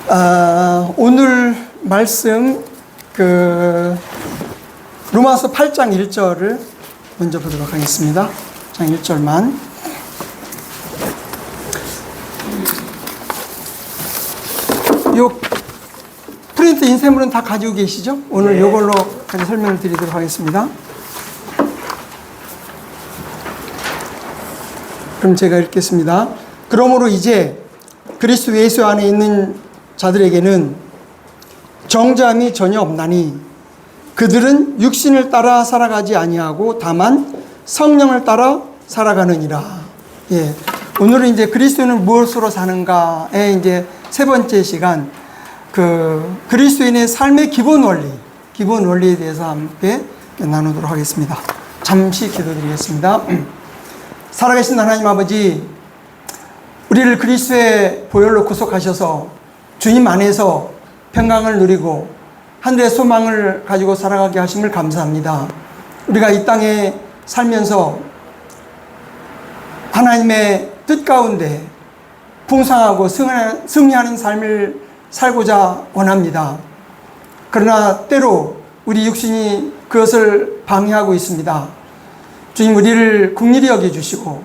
오늘 말씀 로마서 8장 1절을 먼저 보도록 하겠습니다. 8장 1절만. 요 프린트 인쇄물은 다 가지고 계시죠? 오늘 요걸로 설명을 드리도록 하겠습니다. 그럼 제가 읽겠습니다. 그러므로 이제 그리스도 예수 안에 있는 자들에게는 정죄함이 전혀 없나니 그들은 육신을 따라 살아가지 아니하고 다만 성령을 따라 살아가느니라. 예. 오늘은 이제 그리스도인은 무엇으로 사는가의 이제 세 번째 시간, 그리스도인의 삶의 기본 원리에 대해서 함께 나누도록 하겠습니다. 잠시 기도드리겠습니다. 살아계신 하나님 아버지, 우리를 그리스도의 보혈로 구속하셔서 주님 안에서 평강을 누리고 하늘의 소망을 가지고 살아가게 하심을 감사합니다. 우리가 이 땅에 살면서 하나님의 뜻 가운데 풍성하고 승리하는 삶을 살고자 원합니다. 그러나 때로 우리 육신이 그것을 방해하고 있습니다. 주님, 우리를 긍휼히 여겨주시고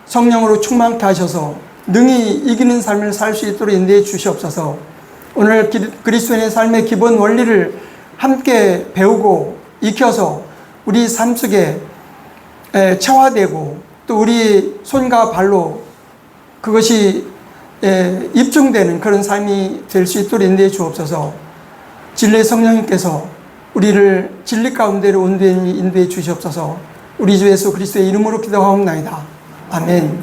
성령으로 충만케 하셔서 능히 이기는 삶을 살 수 있도록 인도해 주시옵소서. 오늘 그리스도인의 삶의 기본 원리를 함께 배우고 익혀서 우리 삶 속에 체화되고 또 우리 손과 발로 그것이 입증되는 그런 삶이 될 수 있도록 인도해 주옵소서. 진리의 성령님께서 우리를 진리 가운데로 인도해 주시옵소서. 우리 주 예수 그리스도의 이름으로 기도하옵나이다. 아멘.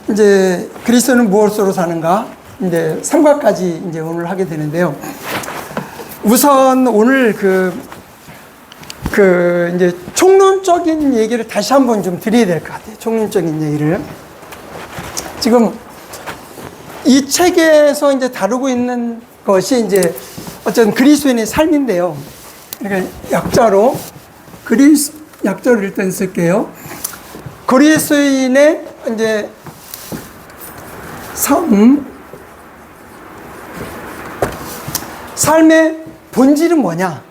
이제 그리스도는 무엇으로 사는가? 이제 3과까지 이제 오늘 하게 되는데요. 우선 오늘 이제 총론적인 얘기를 다시 한번 좀 드려야 될 것 같아요. 총론적인 얘기를. 지금 이 책에서 이제 다루고 있는 것이 이제 어쨌든 그리스도인의 삶인데요. 그러니까 약자를 일단 쓸게요. 그리스도인의 이제 삶의 본질은 뭐냐?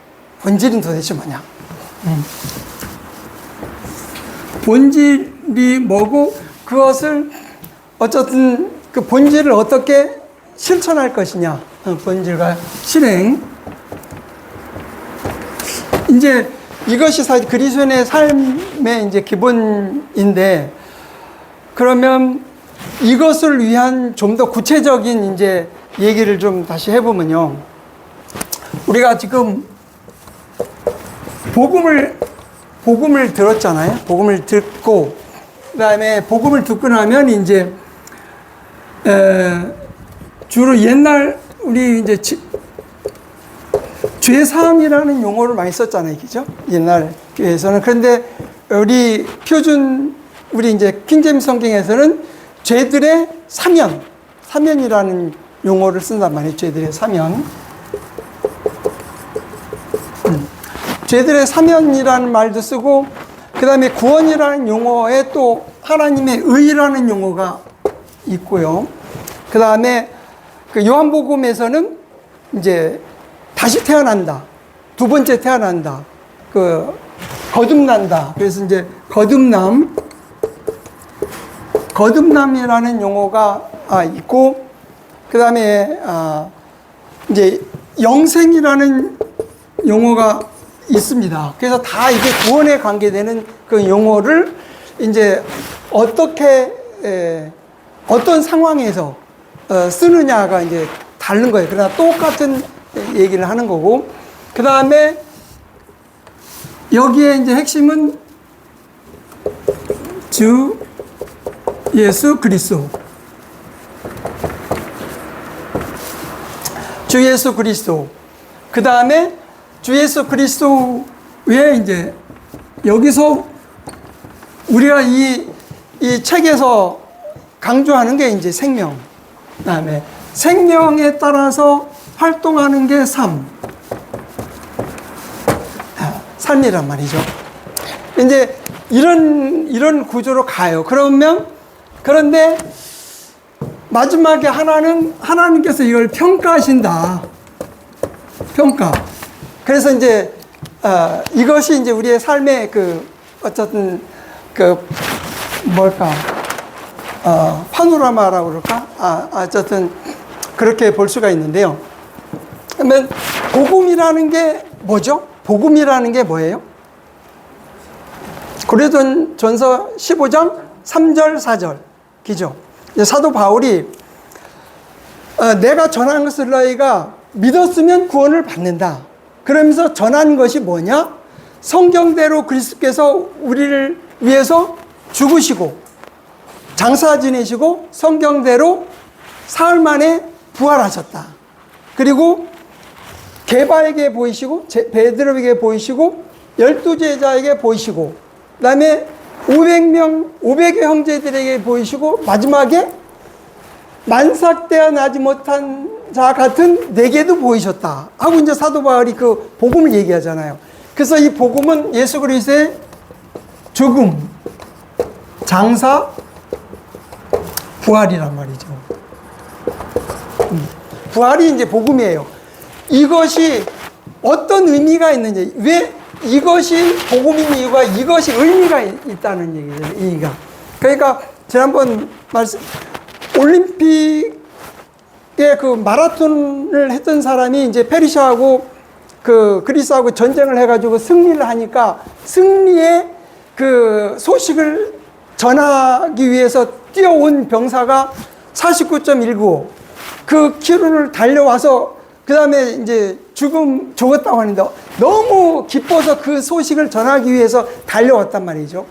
본질은 도대체 뭐냐? 본질이 뭐고 그것을 어쨌든 그 본질을 어떻게 실천할 것이냐? 본질과 실행. 이제 이것이 사실 그리스도인의 삶의 이제 기본인데, 그러면 이것을 위한 좀 더 구체적인 이제 얘기를 좀 다시 해보면요. 우리가 지금 복음을 들었잖아요. 복음을 듣고, 그 다음에 복음을 듣고 나면 이제, 주로 옛날 우리 이제 죄사함이라는 용어를 많이 썼잖아요. 그죠? 옛날 교회에서는. 그런데 우리 우리 이제 킹제임스 성경에서는 죄들의 사면이라는 용어를 쓴단 말이에요. 죄들의 사면. 죄들의 사면이라는 말도 쓰고, 그 다음에 구원이라는 용어에 또 하나님의 의라는 용어가 있고요. 그 다음에 요한복음에서는 이제 다시 태어난다. 두 번째 태어난다. 거듭난다. 그래서 이제 거듭남이라는 용어가 있고, 그 다음에 이제 영생이라는 용어가 있습니다. 그래서 다 이게 구원에 관계되는 그 용어를 이제 어떻게 어떤 상황에서 쓰느냐가 이제 다른 거예요. 그러나 똑같은 얘기를 하는 거고, 그 다음에 여기에 이제 핵심은 주 예수 그리스도. 주 예수 그리스도. 그 다음에 주 예수 그리스도의 이제 여기서 우리가 이 책에서 강조하는 게 이제 생명. 그 다음에 생명에 따라서 활동하는 게 삶이란 말이죠. 이제 이런 구조로 가요. 그런데 마지막에 하나님께서 이걸 평가하신다. 평가. 그래서 이제 이것이 이제 우리의 삶의 어쨌든 뭘까? 파노라마라고 그럴까? 어쨌든 그렇게 볼 수가 있는데요. 그러면 복음이라는 게 뭐죠? 복음이라는 게 뭐예요? 고린도전서 15장 3절 4절 기죠. 사도 바울이 내가 전한 것을 너희가 믿었으면 구원을 받는다. 그러면서 전한 것이 뭐냐? 성경대로 그리스도께서 우리를 위해서 죽으시고 장사 지내시고 성경대로 사흘 만에 부활하셨다. 그리고 게바에게 보이시고 베드로에게 보이시고 12제자에게 보이시고 그 다음에 500의 형제들에게 보이시고 마지막에 만삭되어 나지 못한 자 같은 내게도 보이셨다 하고 이제 사도 바울이 그 복음을 얘기하잖아요. 그래서 이 복음은 예수 그리스도의 죽음, 장사, 부활이란 말이죠. 부활이 이제 복음이에요. 이것이 어떤 의미가 있는지, 왜 이것이 복음인 이유가 이것이 의미가 있다는 얘기죠. 의미가. 그러니까 지난번 올림픽에 그 마라톤을 했던 사람이 이제 페르시아하고 그리스하고 전쟁을 해가지고 승리를 하니까 승리의 그 소식을 전하기 위해서 뛰어온 병사가 49.195 그 키로를 달려와서 그 다음에 이제 죽었다고 하는데 너무 기뻐서 그 소식을 전하기 위해서 달려왔단 말이죠.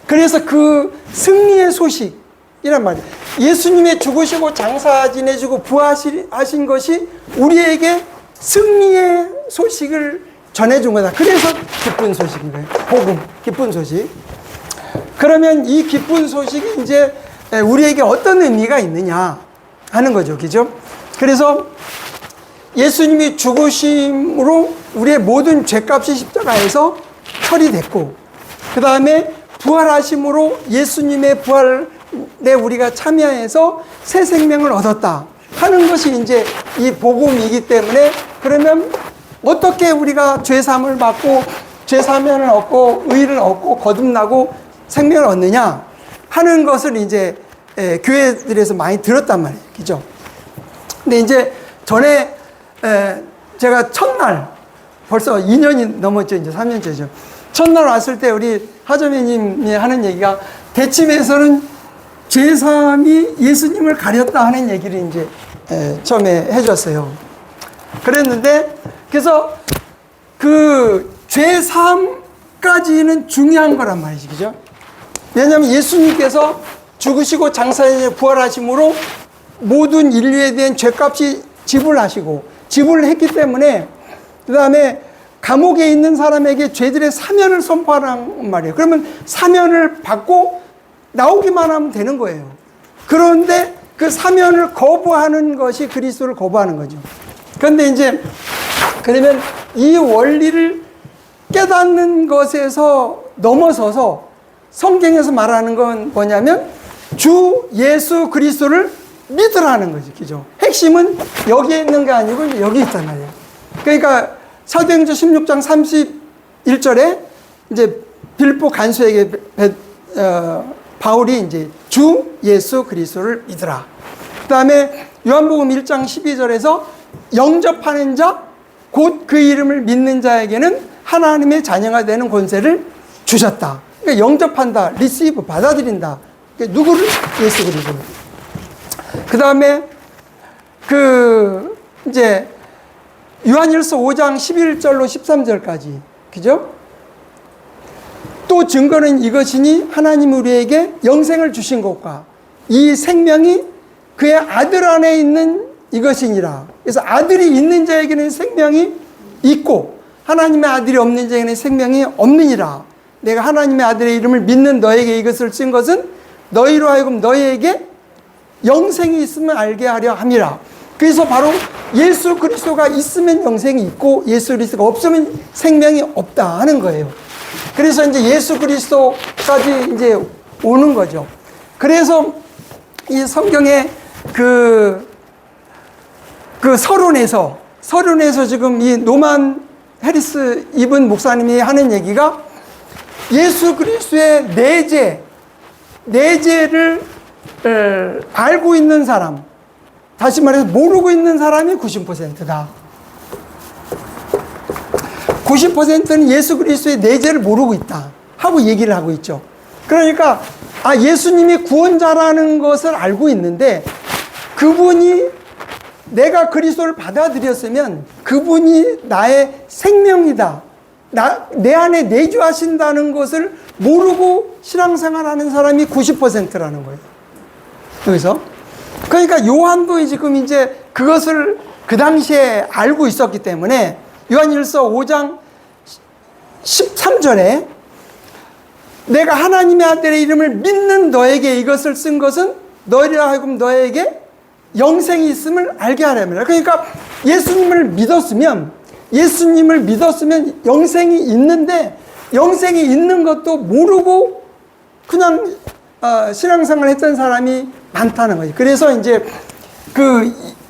그래서 그 승리의 소식이란 말이에요. 예수님의 죽으시고 장사 지내시고 부활하신 것이 우리에게 승리의 소식을 전해준 거다. 그래서 기쁜 소식인 거예요. 복음, 기쁜 소식. 그러면 이 기쁜 소식이 이제 우리에게 어떤 의미가 있느냐 하는 거죠. 그죠? 그래서 예수님이 죽으심으로 우리의 모든 죄값이 십자가에서 처리됐고, 그 다음에 부활하심으로 예수님의 부활에 우리가 참여해서 새 생명을 얻었다 하는 것이 이제 이 복음이기 때문에, 그러면 어떻게 우리가 죄사함을 받고 죄사면을 얻고 의를 얻고 거듭나고 생명을 얻느냐 하는 것을 이제 교회들에서 많이 들었단 말이에요. 그죠? 근데 이제 전에 제가 첫날, 벌써 2년이 넘었죠. 이제 3년째죠. 첫날 왔을 때 우리 하점회님이 하는 얘기가, 대침에서는 죄사함이 예수님을 가렸다 하는 얘기를 이제 처음에 해줬어요. 그랬는데, 그래서 그 죄사함까지는 중요한 거란 말이죠. 그죠? 왜냐하면 예수님께서 죽으시고 장사에 부활하심으로 모든 인류에 대한 죄값이 지불을 했기 때문에, 그 다음에 감옥에 있는 사람에게 죄들의 사면을 선포하란 말이에요. 그러면 사면을 받고 나오기만 하면 되는 거예요. 그런데 그 사면을 거부하는 것이 그리스도를 거부하는 거죠. 그런데 이제 그러면 이 원리를 깨닫는 것에서 넘어서서 성경에서 말하는 건 뭐냐면 주 예수 그리스도를 믿으라는 거죠. 그죠? 핵심은 여기에 있는 게 아니고 여기 있단 말이에요. 그러니까 사도행전 16장 31절에 이제 빌보 간수에게 바울이 이제 주 예수 그리스도를 믿으라. 그 다음에 요한복음 1장 12절에서 영접하는 자, 곧 그 이름을 믿는 자에게는 하나님의 자녀가 되는 권세를 주셨다. 그러니까 영접한다, 리시브, 받아들인다. 그러니까 누구를? 예수 그리스도를. 그 다음에 이제 요한일서 5장 11절로 13절까지. 그죠? 또 증거는 이것이니 하나님 우리에게 영생을 주신 것과 이 생명이 그의 아들 안에 있는 이것이니라. 그래서 아들이 있는 자에게는 생명이 있고 하나님의 아들이 없는 자에게는 생명이 없느니라. 내가 하나님의 아들의 이름을 믿는 너에게 이것을 쓴 것은 너희로 하여금 너희에게 영생이 있으면 알게 하려 함이라. 그래서 바로 예수 그리스도가 있으면 영생이 있고 예수 그리스도가 없으면 생명이 없다 하는 거예요. 그래서 이제 예수 그리스도까지 이제 오는 거죠. 그래서 이 성경에 서론에서 지금 이 노만 해리스 이븐 목사님이 하는 얘기가 예수 그리스도의 내재를 알고 있는 사람, 다시 말해서 모르고 있는 사람이 90%다. 90%는 예수 그리스도의 내재를 모르고 있다 하고 얘기를 하고 있죠. 그러니까 예수님이 구원자라는 것을 알고 있는데 그분이 내가 그리스도를 받아들였으면 그분이 나의 생명이다, 내 안에 내주하신다는 것을 모르고 신앙생활하는 사람이 90%라는 거예요. 여기서 그러니까 요한도 지금 이제 그것을 그 당시에 알고 있었기 때문에 요한일서 5장 13절에 내가 하나님의 아들의 이름을 믿는 너에게 이것을 쓴 것은 너희라 하여금 너에게 영생이 있음을 알게 하려면, 그러니까 예수님을 믿었으면 영생이 있는데 영생이 있는 것도 모르고 그냥 신앙생활 했던 사람이 많다는 거죠. 그래서 이제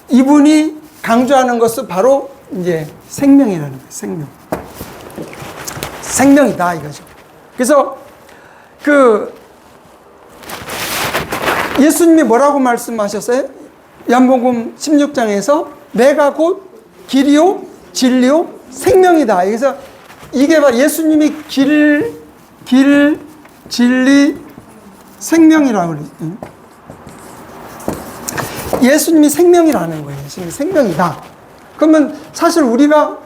이분이 강조하는 것은 바로 이제 생명이라는 거예요. 생명이다 이거죠. 그래서 예수님이 뭐라고 말씀하셨어요? 요한복음 16장에서 내가 곧 길이요 진리요 생명이다. 그래서 이게 바로 예수님이 길, 진리, 생명이라고 그랬어요. 예수님이 생명이라는 거예요. 예수님이 생명이다. 그러면 사실 우리가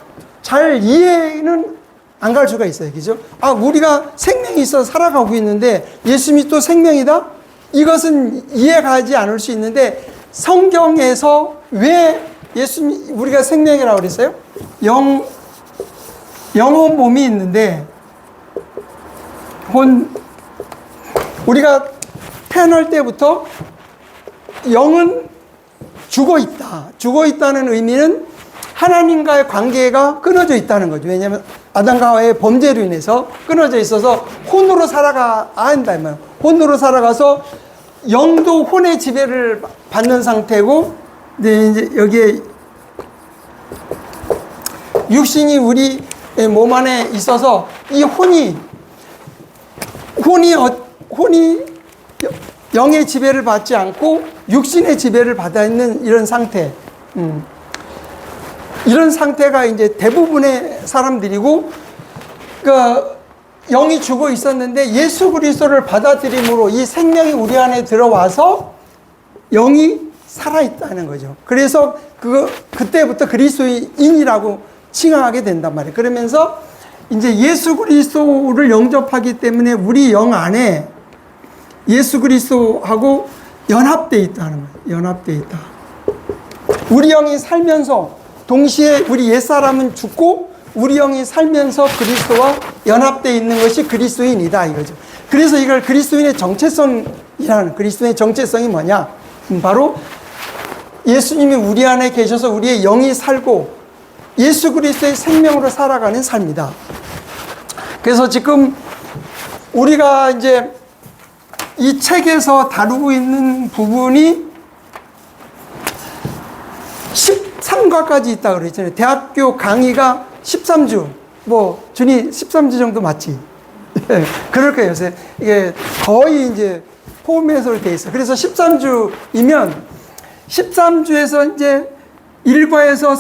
잘 이해는 안 갈 수가 있어요. 그죠? 우리가 생명이 있어서 살아가고 있는데 예수님이 또 생명이다? 이것은 이해가지 않을 수 있는데 성경에서 왜 예수님, 우리가 생명이라고 그랬어요? 영혼 몸이 있는데 우리가 태어날 때부터 영은 죽어 있다. 죽어 있다는 의미는 하나님과의 관계가 끊어져 있다는 거죠. 왜냐하면 아담과 하와의 범죄로 인해서 끊어져 있어서 혼으로 살아가야 한다. 혼으로 살아가서 영도 혼의 지배를 받는 상태고, 근데 이제 여기에 육신이 우리 몸 안에 있어서 이 혼이 영의 지배를 받지 않고 육신의 지배를 받아 있는 이런 상태. 이런 상태가 이제 대부분의 사람들이고, 영이 죽어 있었는데 예수 그리스도를 받아들임으로 이 생명이 우리 안에 들어와서 영이 살아있다는 거죠. 그래서 그때부터 그리스도인이라고 칭하게 된단 말이에요. 그러면서 이제 예수 그리스도를 영접하기 때문에 우리 영 안에 예수 그리스도하고 연합되어 있다는 거예요. 연합되어 있다. 우리 영이 살면서 동시에 우리 옛사람은 죽고 우리 영이 살면서 그리스도와 연합되어 있는 것이 그리스도인이다 이거죠. 그래서 이걸 그리스도인의 정체성이라는, 그리스도인의 정체성이 뭐냐? 바로 예수님이 우리 안에 계셔서 우리의 영이 살고 예수 그리스도의 생명으로 살아가는 삶이다. 그래서 지금 우리가 이제 이 책에서 다루고 있는 부분이 13과까지 있다고 그랬잖아요. 대학교 강의가 13주, 준이 13주 정도 맞지? 그럴 거예요. 요새 이게 거의 이제 포맷으로 돼 있어. 그래서 13주이면 13주에서 이제 1과에서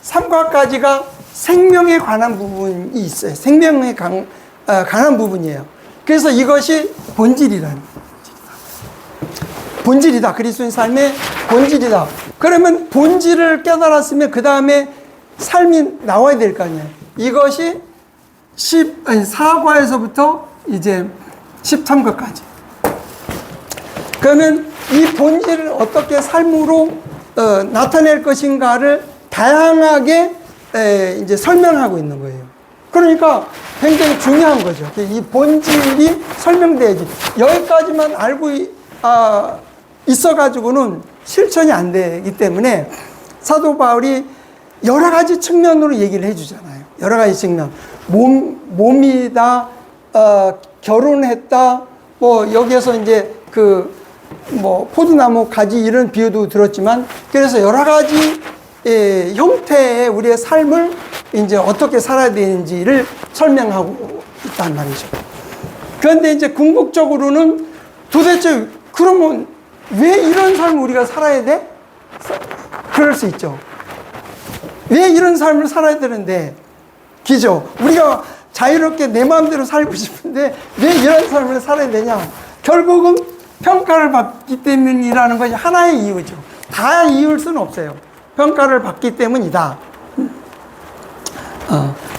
3과까지가 생명에 관한 부분이 있어요. 생명에 관한 부분이에요. 그래서 이것이 본질이다. 그리스도인 삶의 본질이다. 그러면 본질을 깨달았으면 그 다음에 삶이 나와야 될 거 아니에요. 이것이 4과에서부터 이제 13과까지. 그러면 이 본질을 어떻게 삶으로 나타낼 것인가를 다양하게 이제 설명하고 있는 거예요. 그러니까 굉장히 중요한 거죠. 이 본질이 설명돼야지. 여기까지만 알고 있어가지고는 실천이 안 되기 때문에 사도 바울이 여러 가지 측면으로 얘기를 해주잖아요. 여러 가지 측면. 몸이다, 결혼했다, 여기에서 이제 뭐 포도나무 가지 이런 비유도 들었지만, 그래서 여러 가지 형태의 우리의 삶을 이제 어떻게 살아야 되는지를 설명하고 있단 말이죠. 그런데 이제 궁극적으로는 도대체 그러면 왜 이런 삶을 우리가 살아야 돼? 그럴 수 있죠. 왜 이런 삶을 살아야 되는데, 그죠? 우리가 자유롭게 내 마음대로 살고 싶은데 왜 이런 삶을 살아야 되냐? 결국은 평가를 받기 때문이라는 것이 하나의 이유죠. 다 이유일 수는 없어요. 평가를 받기 때문이다.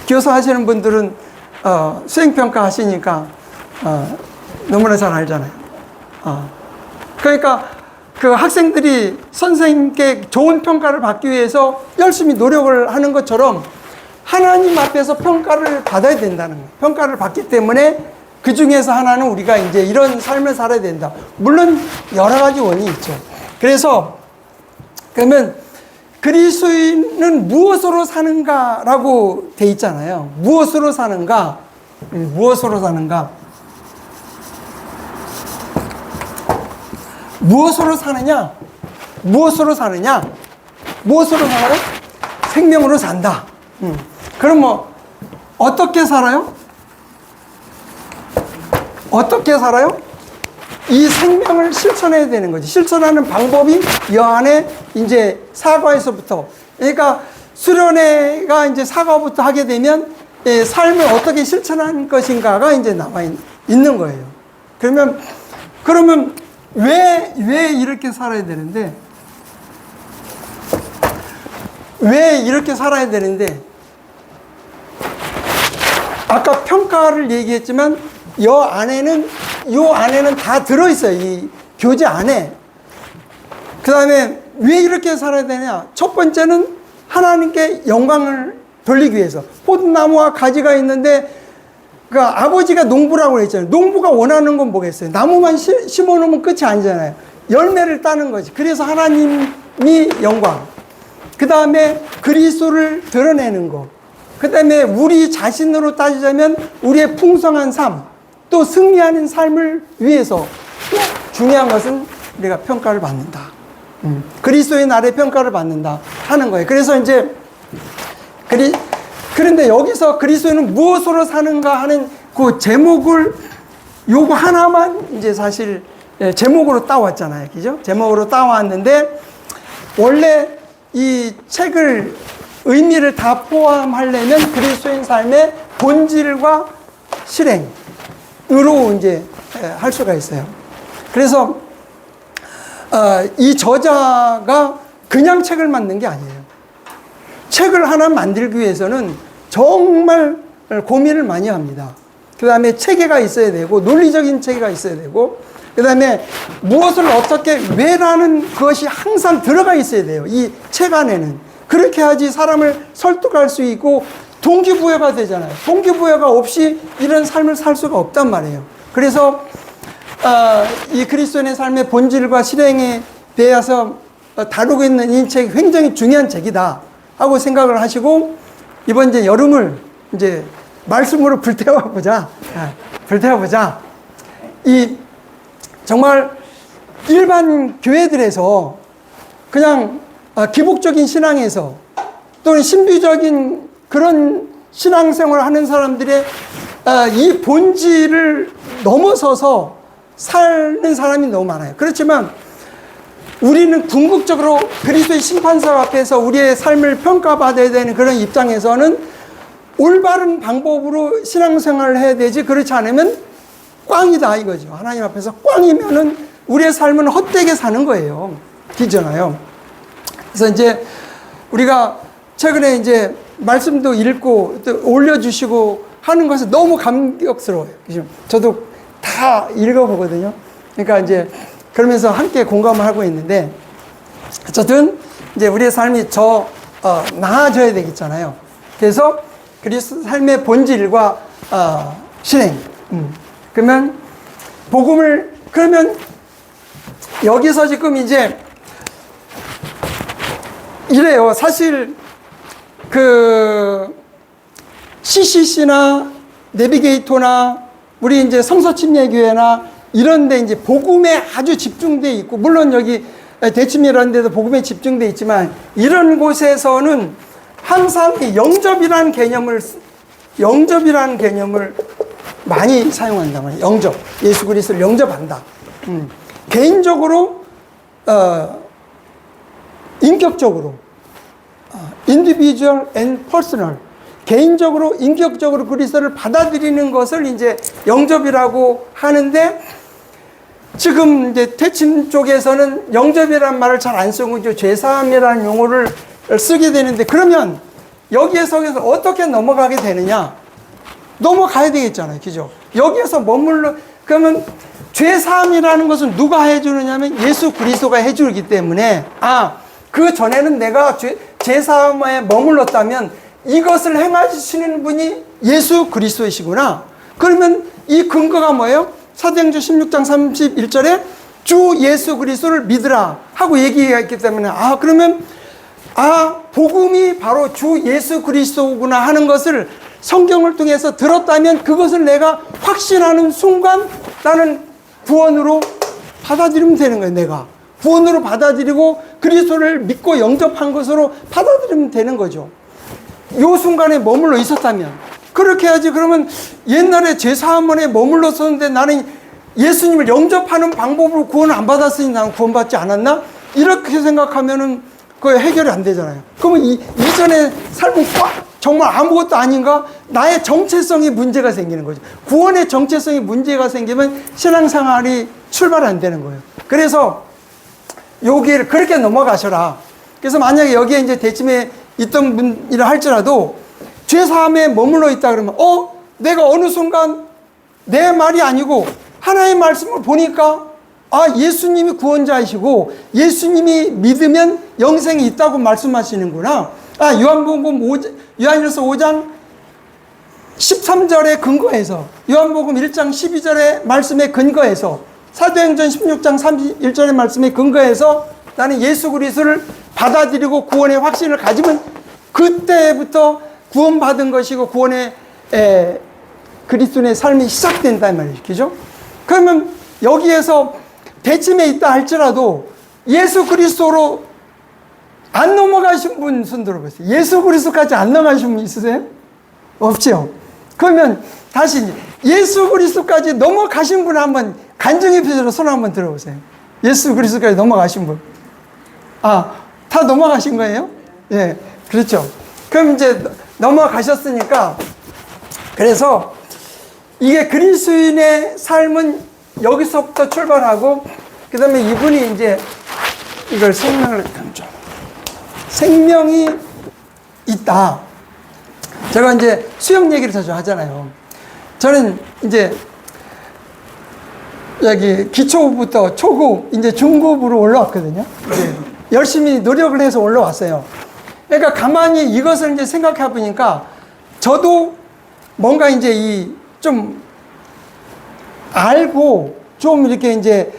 교사 하시는 분들은 수행평가 하시니까 너무나 잘 알잖아요. 그러니까 그 학생들이 선생님께 좋은 평가를 받기 위해서 열심히 노력을 하는 것처럼 하나님 앞에서 평가를 받아야 된다는 거예요. 평가를 받기 때문에 그 중에서 하나는 우리가 이제 이런 삶을 살아야 된다. 물론 여러 가지 원인이 있죠. 그래서 그러면 그리스도인은 무엇으로 사는가라고 돼 있잖아요. 무엇으로 사는가? 무엇으로 사는가? 무엇으로 사느냐? 무엇으로 사느냐? 무엇으로 살아요? 생명으로 산다. 그럼 뭐 어떻게 살아요? 어떻게 살아요? 이 생명을 실천해야 되는 거지. 실천하는 방법이 이 안에 이제 사과에서부터, 그러니까 수련회가 이제 사과부터 하게 되면 삶을 어떻게 실천하는 것인가가 이제 남아 있는 거예요. 그러면 왜 이렇게 살아야 되는데, 왜 이렇게 살아야 되는데, 아까 평가를 얘기했지만 요 안에는 다 들어있어요. 이 교제 안에. 그 다음에 왜 이렇게 살아야 되냐? 첫 번째는 하나님께 영광을 돌리기 위해서. 포도나무와 가지가 있는데, 그 아버지가 농부라고 했잖아요. 농부가 원하는 건 뭐겠어요? 나무만 심어 놓으면 끝이 아니잖아요. 열매를 따는 거지. 그래서 하나님이 영광. 그 다음에 그리스도를 드러내는 거. 그 다음에 우리 자신으로 따지자면 우리의 풍성한 삶, 또 승리하는 삶을 위해서 중요한 것은 우리가 평가를 받는다. 그리스도의 날에 평가를 받는다 하는 거예요. 그래서 이제 그런데 여기서 그리스도는 무엇으로 사는가 하는 그 제목을 요거 하나만 이제 사실 제목으로 따왔잖아요. 그죠? 제목으로 따왔는데, 원래 이 책을 의미를 다 포함하려면 그리스도인 삶의 본질과 실행으로 이제 할 수가 있어요. 그래서 이 저자가 그냥 책을 만든 게 아니에요. 책을 하나 만들기 위해서는 정말 고민을 많이 합니다. 그 다음에 체계가 있어야 되고, 논리적인 체계가 있어야 되고, 그 다음에 무엇을 어떻게, 왜라는 것이 항상 들어가 있어야 돼요. 이 책 안에는. 그렇게 하지 사람을 설득할 수 있고 동기부여가 되잖아요. 동기부여가 없이 이런 삶을 살 수가 없단 말이에요. 그래서 이 그리스도인의 삶의 본질과 실행에 대해서 다루고 있는 이 책이 굉장히 중요한 책이다 하고 생각을 하시고, 이번 이제 여름을 이제 말씀으로 불태워보자. 불태워보자. 이 정말 일반 교회들에서 그냥 기복적인 신앙에서 또는 신비적인 그런 신앙생활을 하는 사람들의 이 본질을 넘어서서 사는 사람이 너무 많아요. 그렇지만 우리는 궁극적으로 그리스도의 심판사 앞에서 우리의 삶을 평가받아야 되는 그런 입장에서는 올바른 방법으로 신앙생활을 해야 되지, 그렇지 않으면 꽝이다 이거죠. 하나님 앞에서 꽝이면은 우리의 삶은 헛되게 사는 거예요. 기잖아요. 그래서 이제 우리가 최근에 이제 말씀도 읽고 또 올려주시고 하는 것이 너무 감격스러워요. 저도 다 읽어보거든요. 그러니까 이제 그러면서 함께 공감을 하고 있는데, 어쨌든 이제 우리의 삶이 나아져야 되겠잖아요. 그래서 그리스도 삶의 본질과 실행. 그러면 그러면 여기서 지금 이제 이래요. 사실 그 CCC나 내비게이터나 우리 이제 성서침례교회나 이런데 이제 복음에 아주 집중되어 있고, 물론 여기 대침이라는 데도 복음에 집중되어 있지만, 이런 곳에서는 항상 영접이라는 개념을 많이 사용한단 말이에요. 영접. 예수 그리스도를 영접한다. 개인적으로, 인격적으로, individual and personal. 개인적으로, 인격적으로 그리스도를 받아들이는 것을 이제 영접이라고 하는데, 지금 이제 태침 쪽에서는 영접이라는 말을 잘 안 쓰고 이제 죄사함이라는 용어를 쓰게 되는데, 그러면 여기에서 어떻게 넘어가게 되느냐? 넘어가야 되겠잖아요. 그죠? 여기에서 그러면 죄사함이라는 것은 누가 해주느냐면 예수 그리스도가 해주기 때문에, 그 전에는 내가 죄사함에 머물렀다면 이것을 행하시는 분이 예수 그리스도이시구나. 그러면 이 근거가 뭐예요? 사도행전 16장 31절에 주 예수 그리스도를 믿으라 하고 얘기했기 때문에, 그러면 복음이 바로 주 예수 그리스도구나 하는 것을 성경을 통해서 들었다면, 그것을 내가 확신하는 순간 나는 구원으로 받아들이면 되는 거예요. 내가 구원으로 받아들이고 그리스도를 믿고 영접한 것으로 받아들이면 되는 거죠. 요 순간에 머물러 있었다면 그렇게 해야지. 그러면 옛날에 제사함원에 머물렀었는데 나는 예수님을 영접하는 방법으로 구원을 안 받았으니 나는 구원받지 않았나? 이렇게 생각하면은 그게 해결이 안 되잖아요. 그러면 이전의 삶은 정말 아무것도 아닌가? 나의 정체성이 문제가 생기는 거죠. 구원의 정체성이 문제가 생기면 신앙생활이 출발 안 되는 거예요. 그래서 여기를 그렇게 넘어가셔라. 그래서 만약에 여기에 이제 대침에 있던 분이라 할지라도 죄사함에 머물러 있다 그러면, 내가 어느 순간 내 말이 아니고 하나의 말씀을 보니까 예수님이 구원자이시고 예수님이 믿으면 영생이 있다고 말씀하시는구나. 요한일서 5장 13절에 근거해서, 요한복음 1장 12절의 말씀에 근거해서, 사도행전 16장 31절의 말씀에 근거해서 나는 예수 그리스도를 받아들이고 구원의 확신을 가지면 그때부터 구원받은 것이고 구원의 그리스도의 삶이 시작된단 말이죠. 그러면 여기에서 대침에 있다 할지라도 예수 그리스도로 안 넘어가신 분 손 들어보세요. 예수 그리스도까지 안 넘어가신 분 있으세요? 없죠. 그러면 다시 예수 그리스도까지 넘어가신 분 한번 간증의 표시로 손 한번 들어보세요. 예수 그리스도까지 넘어가신 분. 다 넘어가신 거예요? 예, 그렇죠. 그럼 이제 넘어가셨으니까, 그래서 이게 그리스도인의 삶은 여기서부터 출발하고, 그 다음에 이분이 이제 이걸 생명이 있다. 제가 이제 수영 얘기를 자주 하잖아요. 저는 이제 여기 기초부터 초급, 이제 중급으로 올라왔거든요. 열심히 노력을 해서 올라왔어요. 그러니까 가만히 이것을 이제 생각해 보니까 저도 뭔가 이제 좀 알고 좀 이렇게 이제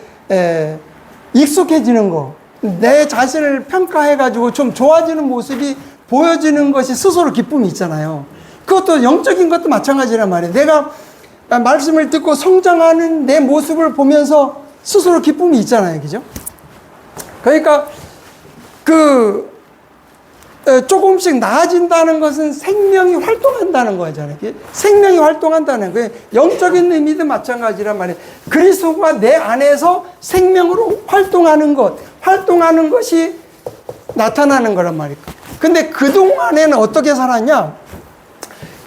익숙해지는 거, 내 자신을 평가해 가지고 좀 좋아지는 모습이 보여지는 것이 스스로 기쁨이 있잖아요. 그것도 영적인 것도 마찬가지란 말이에요. 내가 말씀을 듣고 성장하는 내 모습을 보면서 스스로 기쁨이 있잖아요. 그죠? 그러니까 조금씩 나아진다는 것은 생명이 활동한다는 거잖아요. 생명이 활동한다는 거예요. 영적인 의미도 마찬가지란 말이에요. 그리스도가 내 안에서 생명으로 활동하는 것이 나타나는 거란 말이에요. 근데 그동안에는 어떻게 살았냐?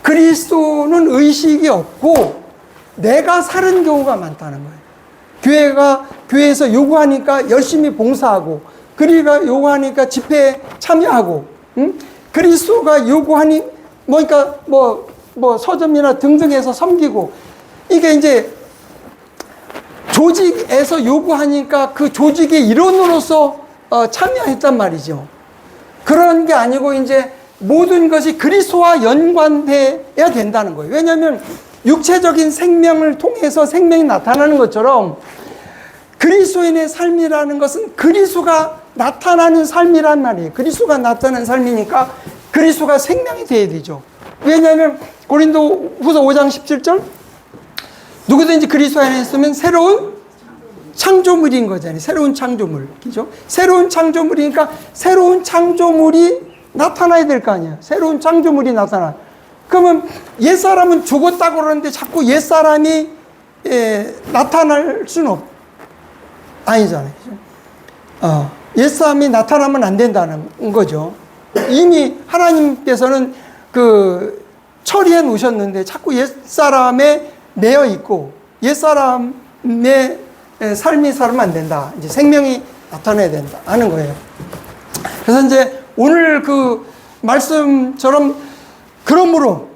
그리스도는 의식이 없고 내가 사는 경우가 많다는 거예요. 교회에서 요구하니까 열심히 봉사하고, 그리가 요구하니까 집회에 참여하고, 그리스도가 요구하니, 그러니까 서점이나 등등해서 섬기고, 이게 이제 조직에서 요구하니까 그 조직의 일원으로서 참여했단 말이죠. 그런 게 아니고 이제 모든 것이 그리스도와 연관돼야 된다는 거예요. 왜냐하면 육체적인 생명을 통해서 생명이 나타나는 것처럼 그리스도인의 삶이라는 것은 그리스도가 나타나는 삶이란 말이에요. 그리스도가 나타나는 삶이니까 그리스도가 생명이 돼야 되죠. 왜냐하면 고린도 후서 5장 17절, 누구든지 그리스도 안에 있으면 새로운 창조물인 거잖아요. 새로운 창조물. 그죠? 새로운 창조물이니까 새로운 창조물이 나타나야 될 거 아니에요. 새로운 창조물이 나타나. 그러면 옛사람은 죽었다고 그러는데 자꾸 옛사람이 나타날 수는 아니잖아요. 옛사람이 나타나면 안 된다는 거죠. 이미 하나님께서는 그 처리해 놓으셨는데 자꾸 옛사람에 매여 있고 옛사람의 삶이 살면 안 된다. 이제 생명이 나타나야 된다 하는 거예요. 그래서 이제 오늘 그 말씀처럼 그러므로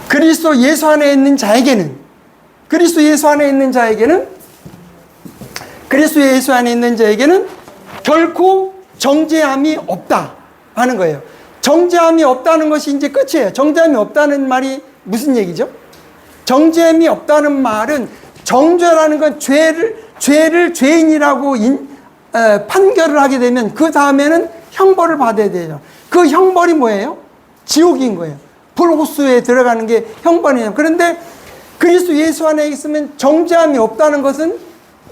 그리스도 예수 안에 있는 자에게는 결코 정죄함이 없다 하는 거예요. 정죄함이 없다는 것이 이제 끝이에요. 정죄함이 없다는 말이 무슨 얘기죠? 정죄함이 없다는 말은 정죄라는 건 죄를 죄인이라고 판결을 하게 되면 그 다음에는 형벌을 받아야 돼요. 그 형벌이 뭐예요? 지옥인 거예요. 불호수에 들어가는 게 형벌이에요. 그런데 그리스도 예수 안에 있으면 정죄함이 없다는 것은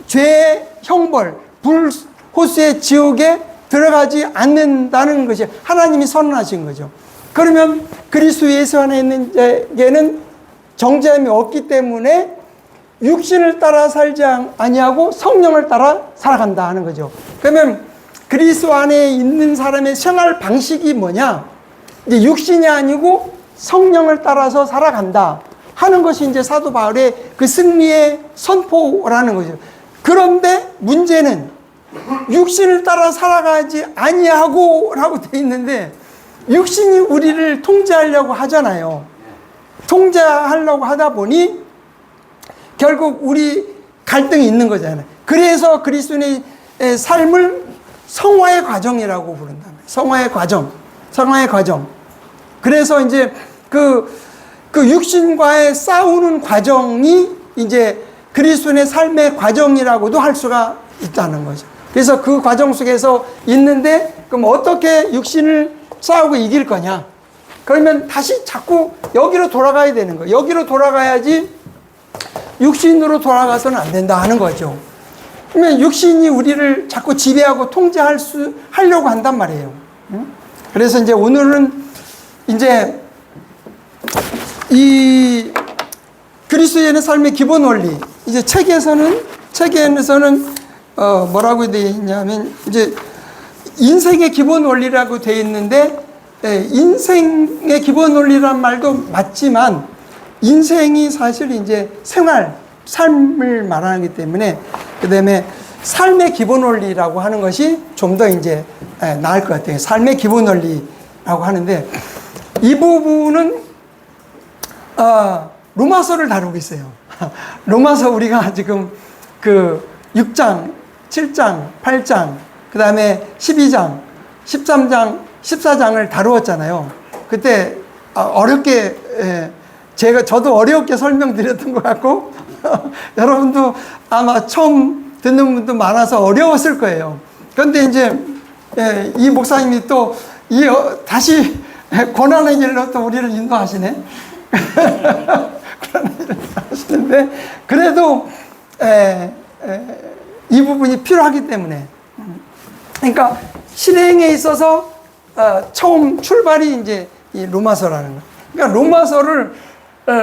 죄의 형벌, 불호수의 지옥에 들어가지 않는다는 것이 하나님이 선언하신 거죠. 그러면 그리스도 예수 안에 있는 자에게는 정죄함이 없기 때문에 육신을 따라 살지 아니하고 성령을 따라 살아간다 하는 거죠. 그러면 그리스도 안에 있는 사람의 생활 방식이 뭐냐? 이제 육신이 아니고 성령을 따라서 살아간다 하는 것이 이제 사도 바울의 그 승리의 선포라는 거죠. 그런데 문제는 육신을 따라 살아가지 아니하고라고 돼 있는데 육신이 우리를 통제하려고 하잖아요. 통제하려고 하다 보니 결국 우리 갈등이 있는 거잖아요. 그래서 그리스도인의 삶을 성화의 과정이라고 부른다. 성화의 과정. 그래서 이제 그 육신과의 싸우는 과정이 이제 그리스도인의 삶의 과정이라고도 할 수가 있다는 거죠. 그래서 그 과정 속에서 있는데 그럼 어떻게 육신을 싸우고 이길 거냐? 그러면 다시 자꾸 여기로 돌아가야 되는 거예요. 여기로 돌아가야지 육신으로 돌아가서는 안 된다 하는 거죠. 그러면 육신이 우리를 자꾸 지배하고 하려고 한단 말이에요. 그래서 이제 오늘은 이제 이 그리스도인의 삶의 기본 원리, 이제 책에서는 뭐라고 되어 있냐면 이제 인생의 기본 원리라고 되어 있는데 인생의 기본 원리란 말도 맞지만 인생이 사실 이제 삶을 말하기 때문에 그 다음에 삶의 기본 원리라고 하는 것이 좀 더 이제 나을 것 같아요. 삶의 기본 원리라고 하는데 이 부분은 로마서를 다루고 있어요. 로마서 우리가 지금 그 6장, 7장, 8장, 그 다음에 12장, 13장, 14장을 다루었잖아요. 그때 어렵게 저도 어렵게 설명드렸던 것 같고 여러분도 아마 처음 듣는 분도 많아서 어려웠을 거예요. 그런데 이제 이 목사님이 또 다시 고난의 길로 또 우리를 인도하시네. 고난의 길로 하시는데 그래도 이 부분이 필요하기 때문에 그러니까 실행에 있어서 처음 출발이 이제 이 로마서라는 거예요. 그러니까 로마서를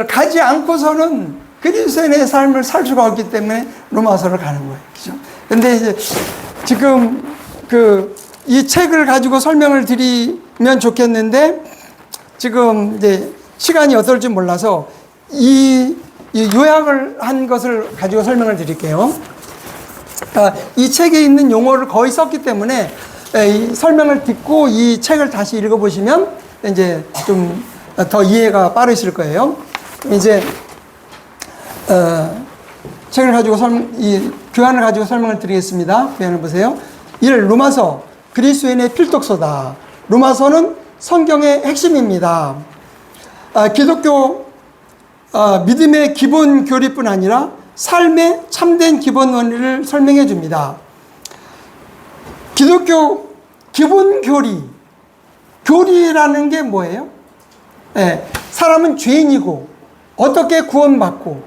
가지 않고서는 그리스도인의 삶을 살 수가 없기 때문에 로마서를 가는 거예요. 그죠? 근데 이제 지금 이 책을 가지고 설명을 드리면 좋겠는데 지금 이제 시간이 어떨지 몰라서 이 요약을 한 것을 가지고 설명을 드릴게요. 이 책에 있는 용어를 거의 썼기 때문에 이 설명을 듣고 이 책을 다시 읽어보시면 이제 좀 더 이해가 빠르실 거예요. 이제 책을 가지고 이 교환을 가지고 설명을 드리겠습니다. 교환을 보세요. 1. 로마서 그리스도인의 필독서다. 로마서는 성경의 핵심입니다. 기독교 믿음의 기본 교리뿐 아니라 삶의 참된 기본 원리를 설명해 줍니다. 기독교 기본 교리라는 게 뭐예요? 사람은 죄인이고 어떻게 구원받고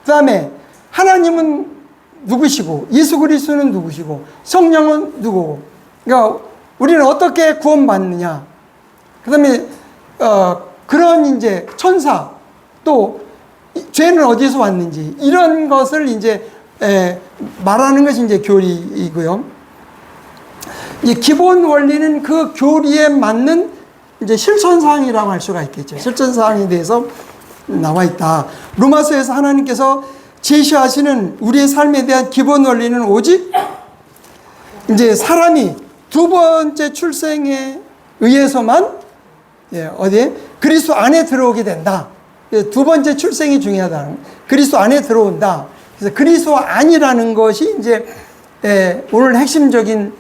그 다음에 하나님은 누구시고 예수 그리스도는 누구시고 성령은 누구고, 그러니까 우리는 어떻게 구원받느냐, 그 다음에 그런 이제 천사, 또 죄는 어디서 왔는지, 이런 것을 이제 말하는 것이 이제 교리이고요. 이 기본 원리는 그 교리에 맞는 이제 실천사항이라고 할 수가 있겠죠. 실천사항에 대해서 나와 있다. 로마서에서 하나님께서 제시하시는 우리의 삶에 대한 기본 원리는 오직 이제 사람이 두 번째 출생에 의해서만 어디에 그리스도 안에 들어오게 된다. 두 번째 출생이 중요하다. 그리스도 안에 들어온다. 그래서 그리스도 안이라는 것이 이제 오늘 핵심적인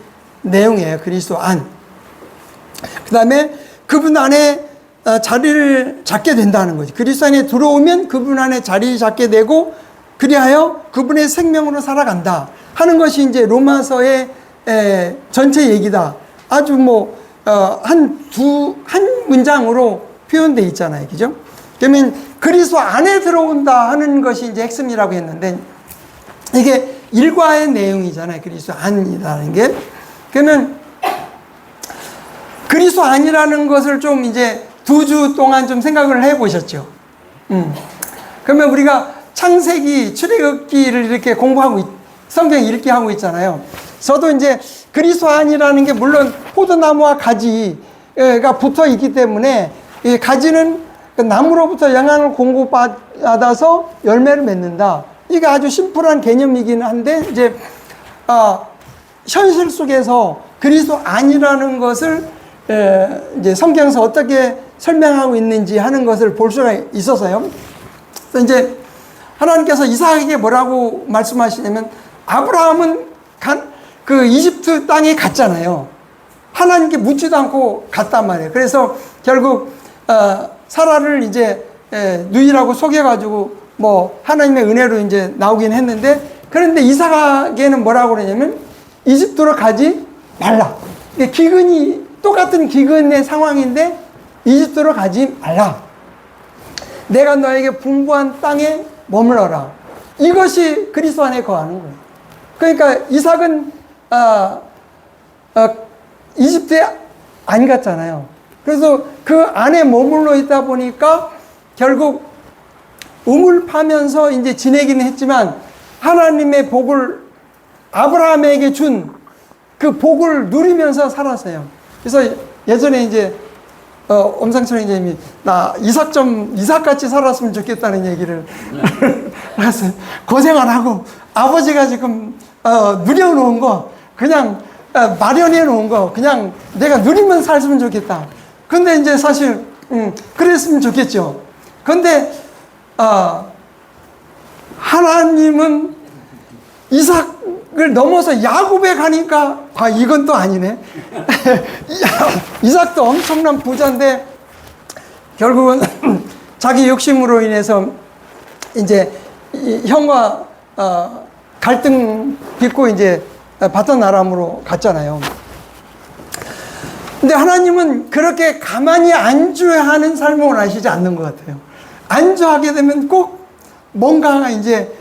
내용이에요. 그리스도 안. 그 다음에 그분 안에 자리를 잡게 된다는 거지. 그리스도 안에 들어오면 그분 안에 자리를 잡게 되고, 그리하여 그분의 생명으로 살아간다 하는 것이 이제 로마서의 전체 얘기다. 아주 뭐 한 문장으로 표현되어 있잖아요. 그죠? 그러면 그리스도 안에 들어온다 하는 것이 이제 핵심이라고 했는데, 이게 일과의 내용이잖아요. 그리스도 안이라는 게. 그러면 그리스도 안이라는 것을 좀 이제 2주 동안 좀 생각을 해 보셨죠? 그러면 우리가 창세기, 출애굽기를 이렇게 공부하고, 성경 읽기 하고 있잖아요. 저도 이제 그리스도 안이라는 게 물론 포도나무와 가지가 붙어 있기 때문에, 이 가지는 나무로부터 영양을 공급받아서 열매를 맺는다. 이게 아주 심플한 개념이긴 한데, 이제 현실 속에서 그리스도 안이라는 것을 이제 성경에서 어떻게 설명하고 있는지 하는 것을 볼 수가 있어서요. 그래서 이제 하나님께서 이삭에게 뭐라고 말씀하시냐면, 아브라함은 그 이집트 땅에 갔잖아요. 하나님께 묻지도 않고 갔단 말이에요. 그래서 결국 사라를 이제 누이라고 속여가지고 뭐 하나님의 은혜로 이제 나오긴 했는데, 그런데 이삭에게는 뭐라고 그러냐면 이집트로 가지 말라. 기근이 똑같은 기근의 상황인데 이집트로 가지 말라. 내가 너에게 분부한 땅에 머물러라. 이것이 그리스도 안에 거하는 거예요. 그러니까 이삭은 이집트에 안 갔잖아요. 그래서 그 안에 머물러 있다 보니까 결국 우물 파면서 이제 지내기는 했지만, 하나님의 복을 아브라함에게 준 그 복을 누리면서 살았어요. 그래서 예전에 이제 엄상철 형제님이 나 이삭같이 살았으면 좋겠다는 얘기를 했어요. 고생 안 하고 아버지가 지금 누려놓은 거 그냥 마련해 놓은 거 그냥 내가 누리면서 살았으면 좋겠다. 근데 이제 사실 그랬으면 좋겠죠. 근데 하나님은 이삭을 넘어서 야곱에 가니까 이건 또 아니네. 이삭도 엄청난 부자인데 결국은 자기 욕심으로 인해서 이제 형과 갈등 빚고 이제 바탄 아람으로 갔잖아요. 근데 하나님은 그렇게 가만히 안주하는 삶을 원하시지 않는 것 같아요. 안주하게 되면 꼭 뭔가 이제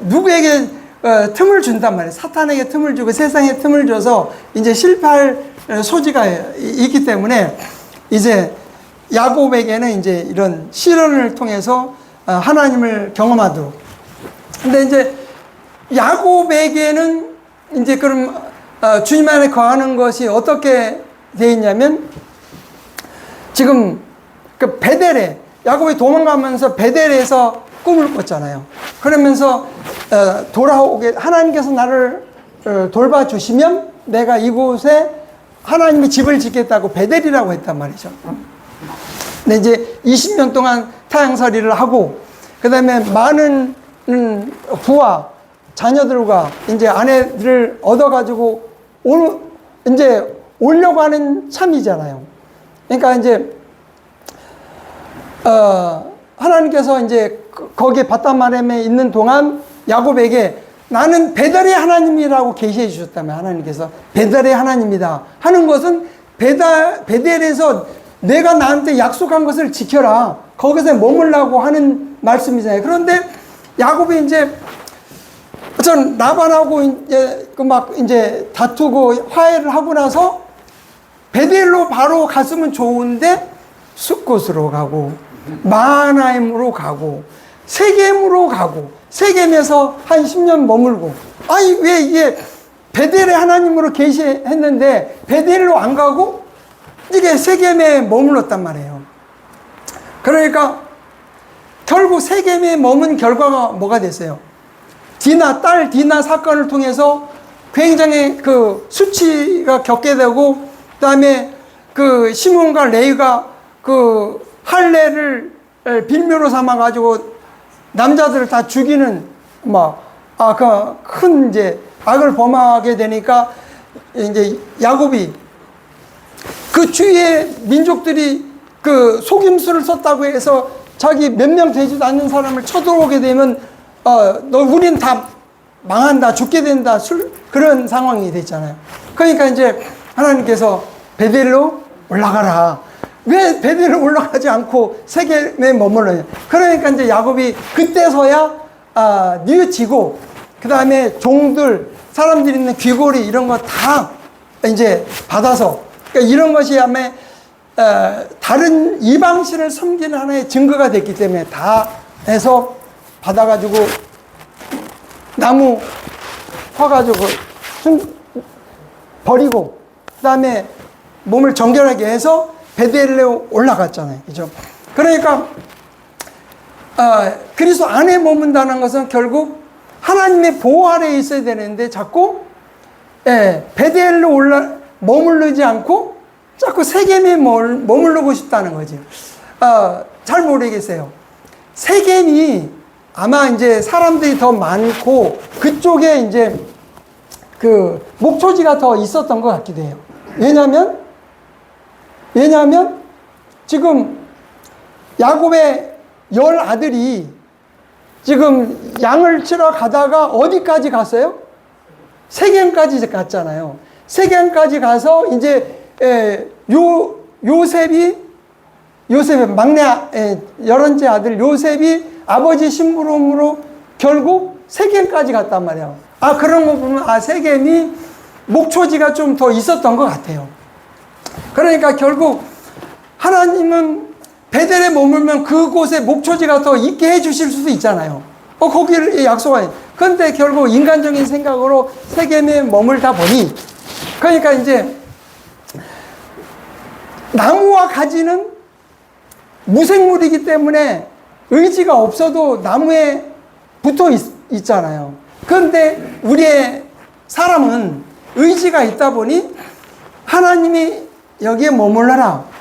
누구에게 틈을 준단 말이에요. 사탄에게 틈을 주고 세상에 틈을 줘서 이제 실패할 소지가 있기 때문에 이제 야곱에게는 이제 이런 시련을 통해서 하나님을 경험하도록. 근데 이제 야곱에게는 이제 그럼 주님 안에 거하는 것이 어떻게 되어 있냐면, 지금 그 베델에 야곱이 도망가면서 베델에서 꿈을 꿨잖아요. 그러면서 돌아오게 하나님께서 나를 돌봐주시면 내가 이곳에 하나님의 집을 짓겠다고 베델이라고 했단 말이죠. 근데 이제 20년 동안 타향살이를 하고 그 다음에 많은 부와 자녀들과 이제 아내들을 얻어가지고 이제 오려고 하는 참이잖아요. 그러니까 이제 하나님께서 이제 거기에 바탄아람에 있는 동안 야곱에게 나는 베델의 하나님이라고 계시해 주셨다면, 하나님께서 베델의 하나님이다 하는 것은 베델에서 내가 나한테 약속한 것을 지켜라. 거기서 머물라고 하는 말씀이잖아요. 그런데 야곱이 이제 전 라반하고 이제 막 이제 다투고 화해를 하고 나서 베델로 바로 갔으면 좋은데 숫곳으로 가고 마하나임으로 가고 세겜으로 가고 세겜에서 한 10년 머물고 아니 왜 이게 베델에 하나님으로 계시했는데 베델로 안 가고 이게 세겜에 머물렀단 말이에요. 그러니까 결국 세겜에 머문 결과가 뭐가 됐어요? 딸 디나 사건을 통해서 굉장히 그 수치가 겪게 되고, 그 다음에 그 시몬과 레위가 그 할례를 빌미로 삼아가지고 남자들을 다 죽이는 그 큰 이제 악을 범하게 되니까 이제 야곱이 그 주위의 민족들이 그 속임수를 썼다고 해서 자기 몇 명 되지도 않는 사람을 쳐들어오게 되면 우린 다 망한다, 죽게 된다, 그런 상황이 됐잖아요. 그러니까 이제 하나님께서 베델로 올라가라. 왜 베델로 올라가지 않고 세겜에 머물러냐. 그러니까 이제 야곱이 그때서야 뉘우치고, 그 다음에 종들, 사람들이 있는 귀고리 이런 거 다 이제 받아서, 그러니까 이런 것이 아마 다른 이방신을 섬기는 하나의 증거가 됐기 때문에 다 해서 받아가지고 나무 화가지고 버리고, 그 다음에 몸을 정결하게 해서 베델에 올라갔잖아요. 그죠? 그러니까 그리스도 안에 머문다는 것은 결국 하나님의 보호 아래에 있어야 되는데 자꾸 베델로 머무르지 않고 자꾸 세겜에 머무르고 싶다는 거죠. 잘 모르겠어요. 세겜이 아마 이제 사람들이 더 많고 그쪽에 이제 그 목초지가 더 있었던 것 같기도 해요. 왜냐하면 지금 야곱의 10아들이 지금 양을 치러 가다가 어디까지 갔어요? 세겜까지 갔잖아요. 세겜까지 가서 이제 요셉의 막내 11째 아들 요셉이 아버지 심부름으로 결국 세겜까지 갔단 말이에요. 그런 거 보면 세겜이 목초지가 좀 더 있었던 것 같아요. 그러니까 결국 하나님은 베델에 머물면 그곳에 목초지가 더 있게 해주실 수도 있잖아요. 거기를 약속하니. 그런데 결국 인간적인 생각으로 세겜에 머물다 보니, 그러니까 이제 나무와 가지는 무생물이기 때문에 의지가 없어도 나무에 붙어 있잖아요. 그런데 우리의 사람은 의지가 있다 보니 하나님이 여기에 머물러라.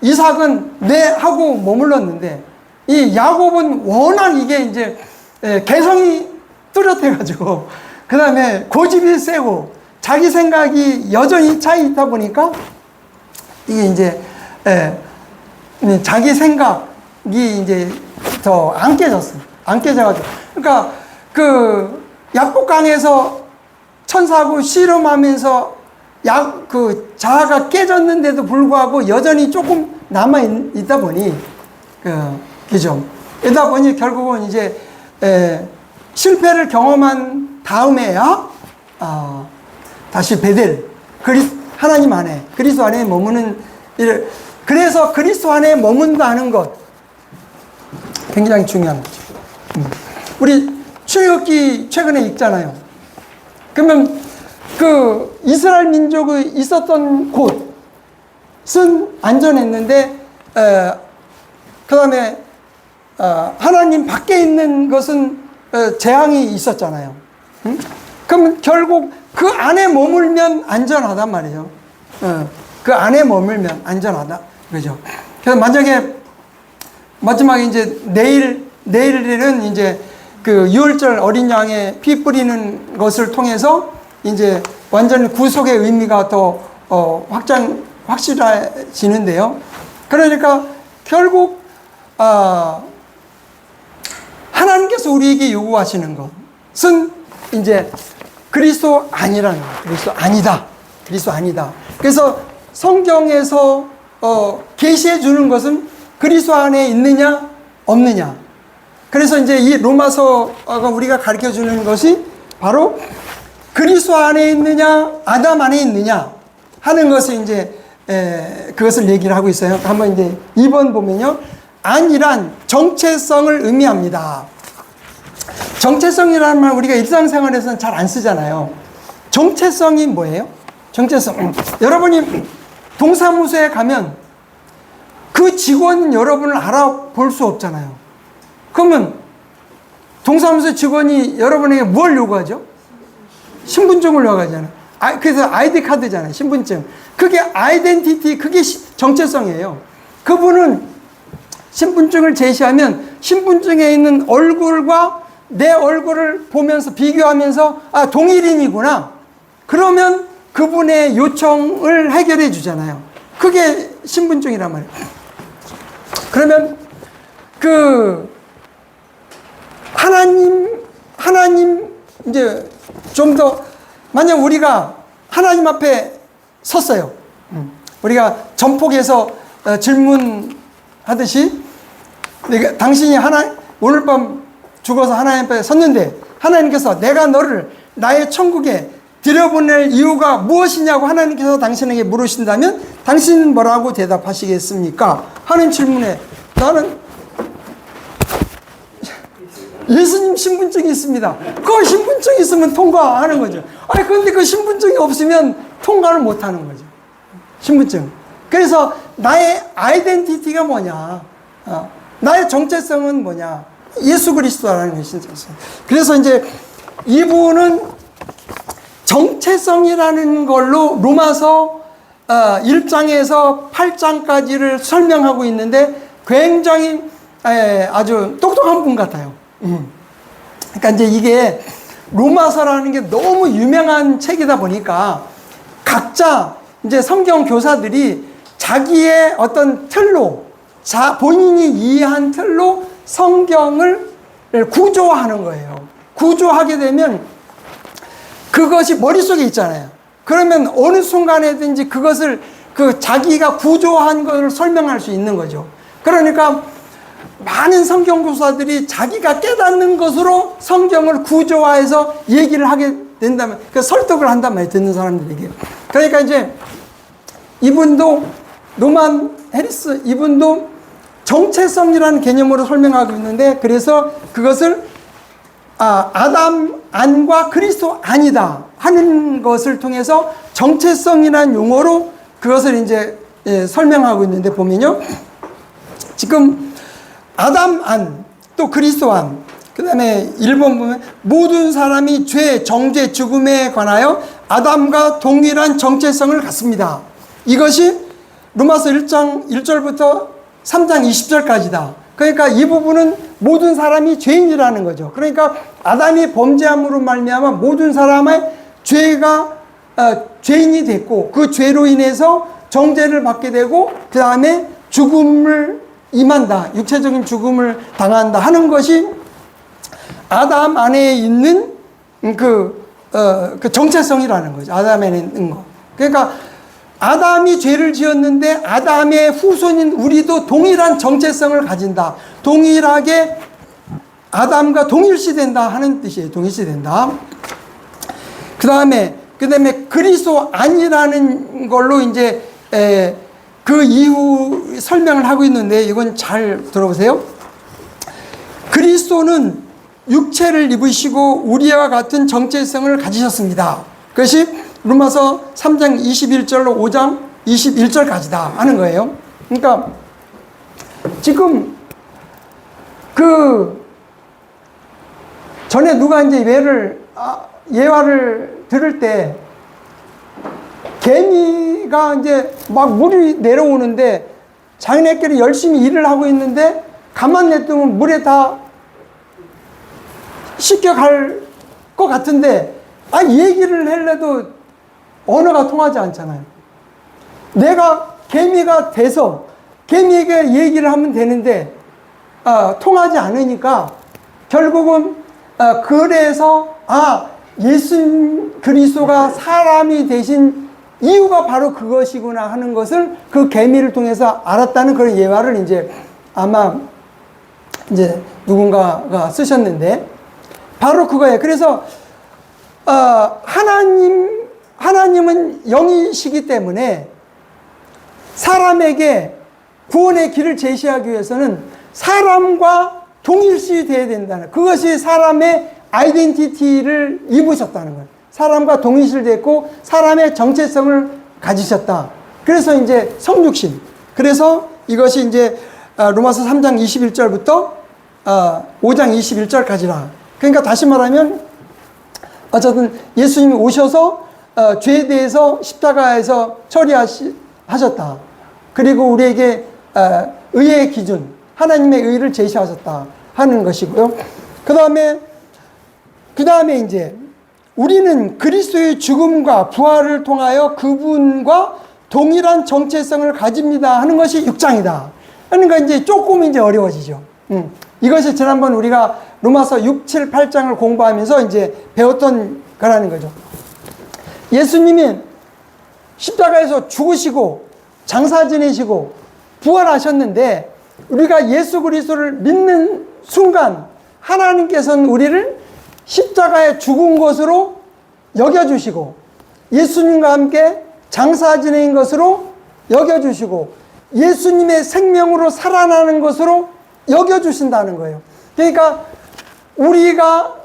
이삭은 네 하고 머물렀는데 이 야곱은 워낙 이게 이제 개성이 뚜렷해가지고 그 다음에 고집이 세고 자기 생각이 여전히 차이 있다 보니까 이게 이제 자기 생각이 이제 더 안 깨졌어요. 안 깨져가지고. 그러니까 그 약복강에서 천사하고 씨름하면서 그 자아가 깨졌는데도 불구하고 여전히 조금 남아있다 보니, 그죠? 이러다 보니 결국은 이제, 실패를 경험한 다음에야, 다시 베델, 하나님 안에, 그리스도 안에 머무는, 그래서 그리스도 안에 머문다는 것, 굉장히 중요한 거죠. 우리 출애굽기 최근에 읽잖아요. 그러면 그 이스라엘 민족이 있었던 곳은 안전했는데, 그 다음에 하나님 밖에 있는 것은 재앙이 있었잖아요. 그러면 결국 그 안에 머물면 안전하단 말이에요. 그 안에 머물면 안전하다. 그죠? 그래서 만약에 마지막에 이제 내일은 이제 그 유월절 어린 양의 피 뿌리는 것을 통해서 이제 완전히 구속의 의미가 더 확실해지는데요. 그러니까 결국 하나님께서 우리에게 요구하시는 것은 이제 그리스도 아니라는 거예요. 그리스도 아니다. 그리스도 아니다. 그래서 성경에서 계시해 주는 것은 그리스도 안에 있느냐 없느냐. 그래서 이제 이 로마서가 우리가 가르쳐 주는 것이 바로 그리스도 안에 있느냐 아담 안에 있느냐 하는 것을 이제 그것을 얘기를 하고 있어요. 한번 이제 2번 보면요. 안이란 정체성을 의미합니다. 정체성이라는 말 우리가 일상생활에서는 잘 안 쓰잖아요. 정체성이 뭐예요? 정체성. 여러분이 동사무소에 가면 그 직원 여러분을 알아볼 수 없잖아요. 그러면 동사무소 직원이 여러분에게 뭘 요구하죠? 신분증을 요구하잖아요. 그래서 아이디 카드잖아요. 신분증. 그게 아이덴티티, 그게 정체성이에요. 그분은 신분증을 제시하면 신분증에 있는 얼굴과 내 얼굴을 보면서 비교하면서 아, 동일인이구나. 그러면 그분의 요청을 해결해 주잖아요. 그게 신분증이란 말이에요. 그러면 하나님 이제 좀 더 만약 우리가 하나님 앞에 섰어요. 우리가 전폭에서 질문하듯이 당신이 오늘 밤 죽어서 하나님 앞에 섰는데 하나님께서 내가 너를 나의 천국에 들여보낼 이유가 무엇이냐고 하나님께서 당신에게 물으신다면 당신은 뭐라고 대답하시겠습니까? 하는 질문에 나는 예수님 신분증이 있습니다. 그 신분증이 있으면 통과하는 거죠. 아니, 그런데 그 신분증이 없으면 통과를 못 하는 거죠. 신분증. 그래서 나의 아이덴티티가 뭐냐? 나의 정체성은 뭐냐? 예수 그리스도라는 것이 정체성. 그래서 이제 이분은 정체성이라는 걸로 로마서 1장에서 8장까지를 설명하고 있는데 굉장히 아주 똑똑한 분 같아요. 그러니까 이제 이게 로마서라는 게 너무 유명한 책이다 보니까 각자 이제 성경 교사들이 자기의 어떤 틀로 본인이 이해한 틀로 성경을 구조화하는 거예요. 구조하게 되면 그것이 머릿속에 있잖아요. 그러면 어느 순간에든지 그것을 자기가 구조한 것을 설명할 수 있는 거죠. 그러니까 많은 성경 교사들이 자기가 깨닫는 것으로 성경을 구조화해서 얘기를 하게 된다면, 설득을 한단 말이에요, 듣는 사람들에게. 그러니까 이제 이분도, 노만 해리스, 이분도 정체성이라는 개념으로 설명하고 있는데, 그래서 그것을, 아담 안과 그리스도 안이다 하는 것을 통해서 정체성이라는 용어로 그것을 이제 설명하고 있는데, 보면요. 지금 아담 안, 또 그리스도 안, 그 다음에 1번 보면 모든 사람이 죄, 정죄, 죽음에 관하여 아담과 동일한 정체성을 갖습니다. 이것이 로마서 1장 1절부터 3장 20절까지다. 그러니까 이 부분은 모든 사람이 죄인이라는 거죠. 그러니까 아담이 범죄함으로 말미암아 모든 사람의 죄가 죄인이 됐고 그 죄로 인해서 정죄를 받게 되고 그 다음에 죽음을 임한다. 육체적인 죽음을 당한다 하는 것이 아담 안에 있는 그 정체성이라는 거죠. 아담 안에 있는 거. 그러니까 아담이 죄를 지었는데 아담의 후손인 우리도 동일한 정체성을 가진다. 동일하게 아담과 동일시된다 하는 뜻이에요. 동일시된다. 그 다음에 그리스도 안이라는 걸로 이제 그 이후 설명을 하고 있는데 이건 잘 들어보세요. 그리스도는 육체를 입으시고 우리와 같은 정체성을 가지셨습니다. 그것이 로마서 3장 21절로 5장 21절까지다 하는 거예요. 그러니까 지금 전에 누가 이제 예화를 들을 때 개미가 이제 막 물이 내려오는데 자기네끼리 열심히 일을 하고 있는데 가만 냅두면 물에 다 씻겨갈 것 같은데 얘기를 하려도 언어가 통하지 않잖아요. 내가 개미가 돼서 개미에게 얘기를 하면 되는데 통하지 않으니까 결국은 그래서 예수 그리스도가 사람이 되신 이유가 바로 그것이구나 하는 것을 그 개미를 통해서 알았다는 그런 예화를 이제 아마 이제 누군가가 쓰셨는데 바로 그거예요. 그래서 하나님은 영이시기 때문에 사람에게 구원의 길을 제시하기 위해서는 사람과 동일시 되어야 된다는, 그것이 사람의 아이덴티티를 입으셨다는 거예요. 사람과 동일시됐고 사람의 정체성을 가지셨다. 그래서 이제 성육신. 그래서 이것이 이제 로마서 3장 21절부터 5장 21절까지라. 그러니까 다시 말하면 어쨌든 예수님이 오셔서 죄에 대해서 십자가에서 처리하셨다. 그리고 우리에게 의의 기준, 하나님의 의를 제시하셨다 하는 것이고요. 그 다음에 이제 우리는 그리스도의 죽음과 부활을 통하여 그분과 동일한 정체성을 가집니다 하는 것이 6장이다. 그러니까 이제 조금 이제 어려워지죠. 이것이 지난번 우리가 로마서 6, 7, 8장을 공부하면서 이제 배웠던 거라는 거죠. 예수님이 십자가에서 죽으시고 장사 지내시고 부활하셨는데 우리가 예수 그리스도를 믿는 순간 하나님께서는 우리를 십자가에 죽은 것으로 여겨주시고 예수님과 함께 장사 지낸 것으로 여겨주시고 예수님의 생명으로 살아나는 것으로 여겨주신다는 거예요. 그러니까 우리가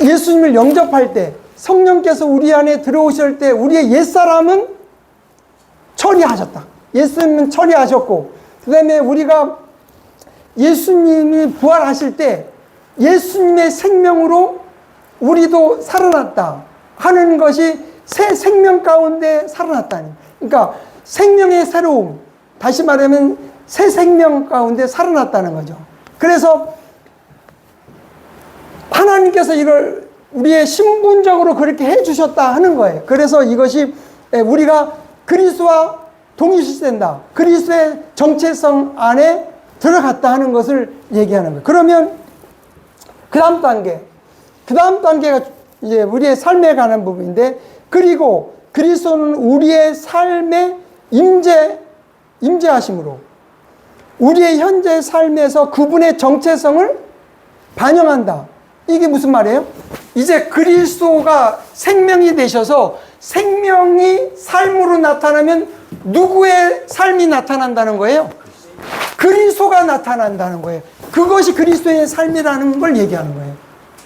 예수님을 영접할 때 성령께서 우리 안에 들어오실 때 우리의 옛사람은 처리하셨다. 예수님은 처리하셨고 그 다음에 우리가 예수님이 부활하실 때 예수님의 생명으로 우리도 살아났다 하는 것이 새 생명 가운데 살아났다니. 그러니까 생명의 새로움, 다시 말하면 새 생명 가운데 살아났다는 거죠. 그래서 하나님께서 이걸 우리의 신분적으로 그렇게 해주셨다 하는 거예요. 그래서 이것이 우리가 그리스도와 동일시된다. 그리스도의 정체성 안에 들어갔다 하는 것을 얘기하는 거예요. 그러면 그 다음 단계가 이제 우리의 삶에 관한 부분인데, 그리고 그리스도는 우리의 삶에 임재하심으로 우리의 현재 삶에서 그분의 정체성을 반영한다. 이게 무슨 말이에요? 이제 그리스도가 생명이 되셔서 생명이 삶으로 나타나면 누구의 삶이 나타난다는 거예요? 그리스도가 나타난다는 거예요. 그것이 그리스도의 삶이라는 걸 얘기하는 거예요.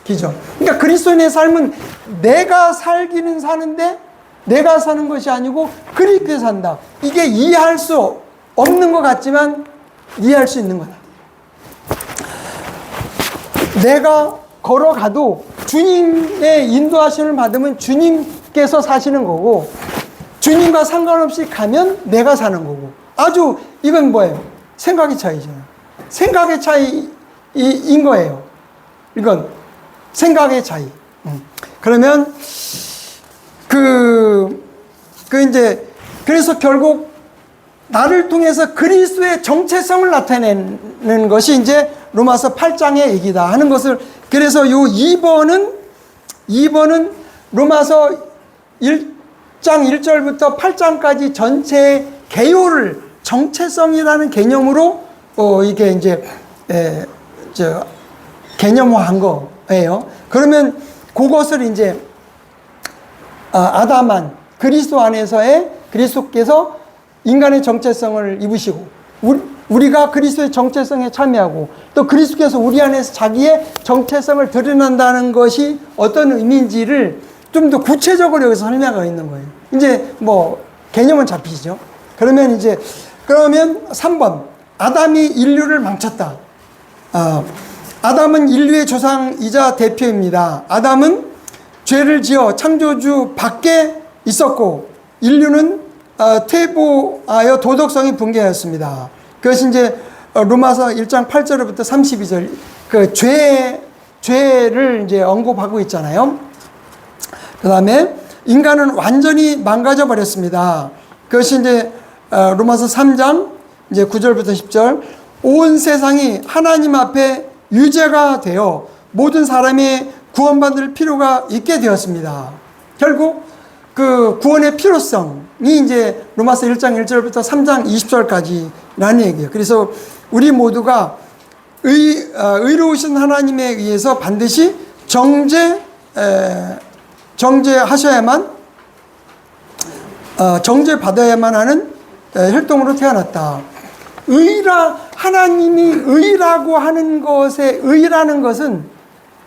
그죠? 그러니까 그리스도인의 삶은 내가 살기는 사는데 내가 사는 것이 아니고 그리스도에 산다. 이게 이해할 수 없는 것 같지만 이해할 수 있는 거다. 내가 걸어가도 주님의 인도하심을 받으면 주님께서 사시는 거고, 주님과 상관없이 가면 내가 사는 거고. 아주 이건 뭐예요? 생각의 차이잖아요. 생각의 차이인 거예요. 이건 생각의 차이. 그러면 그래서 결국 나를 통해서 그리스도의 정체성을 나타내는 것이 이제 로마서 8장의 얘기다 하는 것을, 그래서 요 2번은 로마서 1장 1절부터 8장까지 전체의 개요를 정체성이라는 개념으로 이게 이제 개념화한 거예요. 그러면 그것을 이제 아담한 그리스도 안에서의 그리스도께서 인간의 정체성을 입으시고 우리가 그리스도의 정체성에 참여하고 또 그리스도께서 우리 안에서 자기의 정체성을 드러난다는 것이 어떤 의미인지를 좀 더 구체적으로 여기서 설명하고 있는 거예요. 이제 뭐 개념은 잡히시죠? 그러면 3번 아담이 인류를 망쳤다. 아담은 인류의 조상이자 대표입니다. 아담은 죄를 지어 창조주 밖에 있었고 인류는 퇴보하여 도덕성이 붕괴하였습니다. 그것이 이제 로마서 1장 8절부터 32절 그 죄를 이제 언급하고 있잖아요. 그 다음에 인간은 완전히 망가져 버렸습니다. 그것이 이제 로마서 3장 이제 9절부터 10절 온 세상이 하나님 앞에 유죄가 되어 모든 사람이 구원받을 필요가 있게 되었습니다. 결국 그 구원의 필요성이 이제 로마서 1장 1절부터 3장 20절까지라는 얘기예요. 그래서 우리 모두가 의로우신 하나님에 의해서 반드시 정죄하셔야만, 정죄받아야만 하는 혈통으로 태어났다. 하나님이 의라고 하는 것에, 의라는 것은,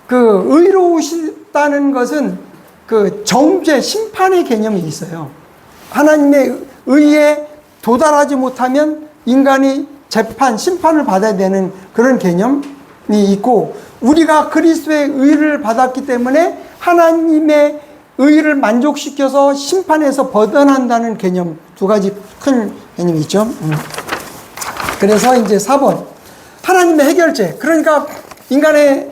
그 의로우시다는 것은 그 정죄, 심판의 개념이 있어요. 하나님의 의에 도달하지 못하면 인간이 재판, 심판을 받아야 되는 그런 개념이 있고, 우리가 그리스도의 의를 받았기 때문에 하나님의 의를 만족시켜서 심판에서 벗어난다는 개념, 두 가지 큰 개념이 있죠. 그래서 이제 4번. 하나님의 해결책. 그러니까 인간의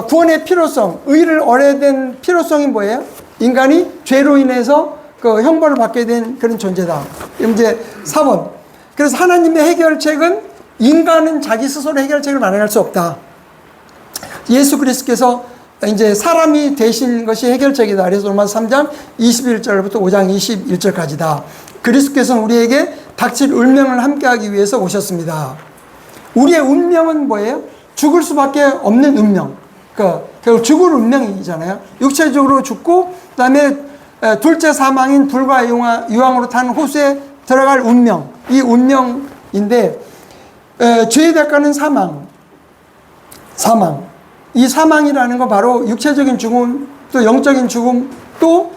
구원의 필요성, 의를 얻어야 된 필요성이 뭐예요? 인간이 죄로 인해서 그 형벌을 받게 된 그런 존재다. 이제 4번. 그래서 하나님의 해결책은 인간은 자기 스스로 해결책을 마련할 수 없다. 예수 그리스도께서 이제 사람이 되신 것이 해결책이다. 그래서 로마서 3장 21절부터 5장 21절까지다. 그리스도께서는 우리에게 닥칠 운명을 함께하기 위해서 오셨습니다. 우리의 운명은 뭐예요? 죽을 수밖에 없는 운명. 그러니까 결국 죽을 운명이잖아요. 육체적으로 죽고, 그 다음에 둘째 사망인 불과 유황으로 타는 호수에 들어갈 운명. 이 운명인데, 죄의 대가는 사망. 이 사망이라는 건 바로 육체적인 죽음, 또 영적인 죽음, 또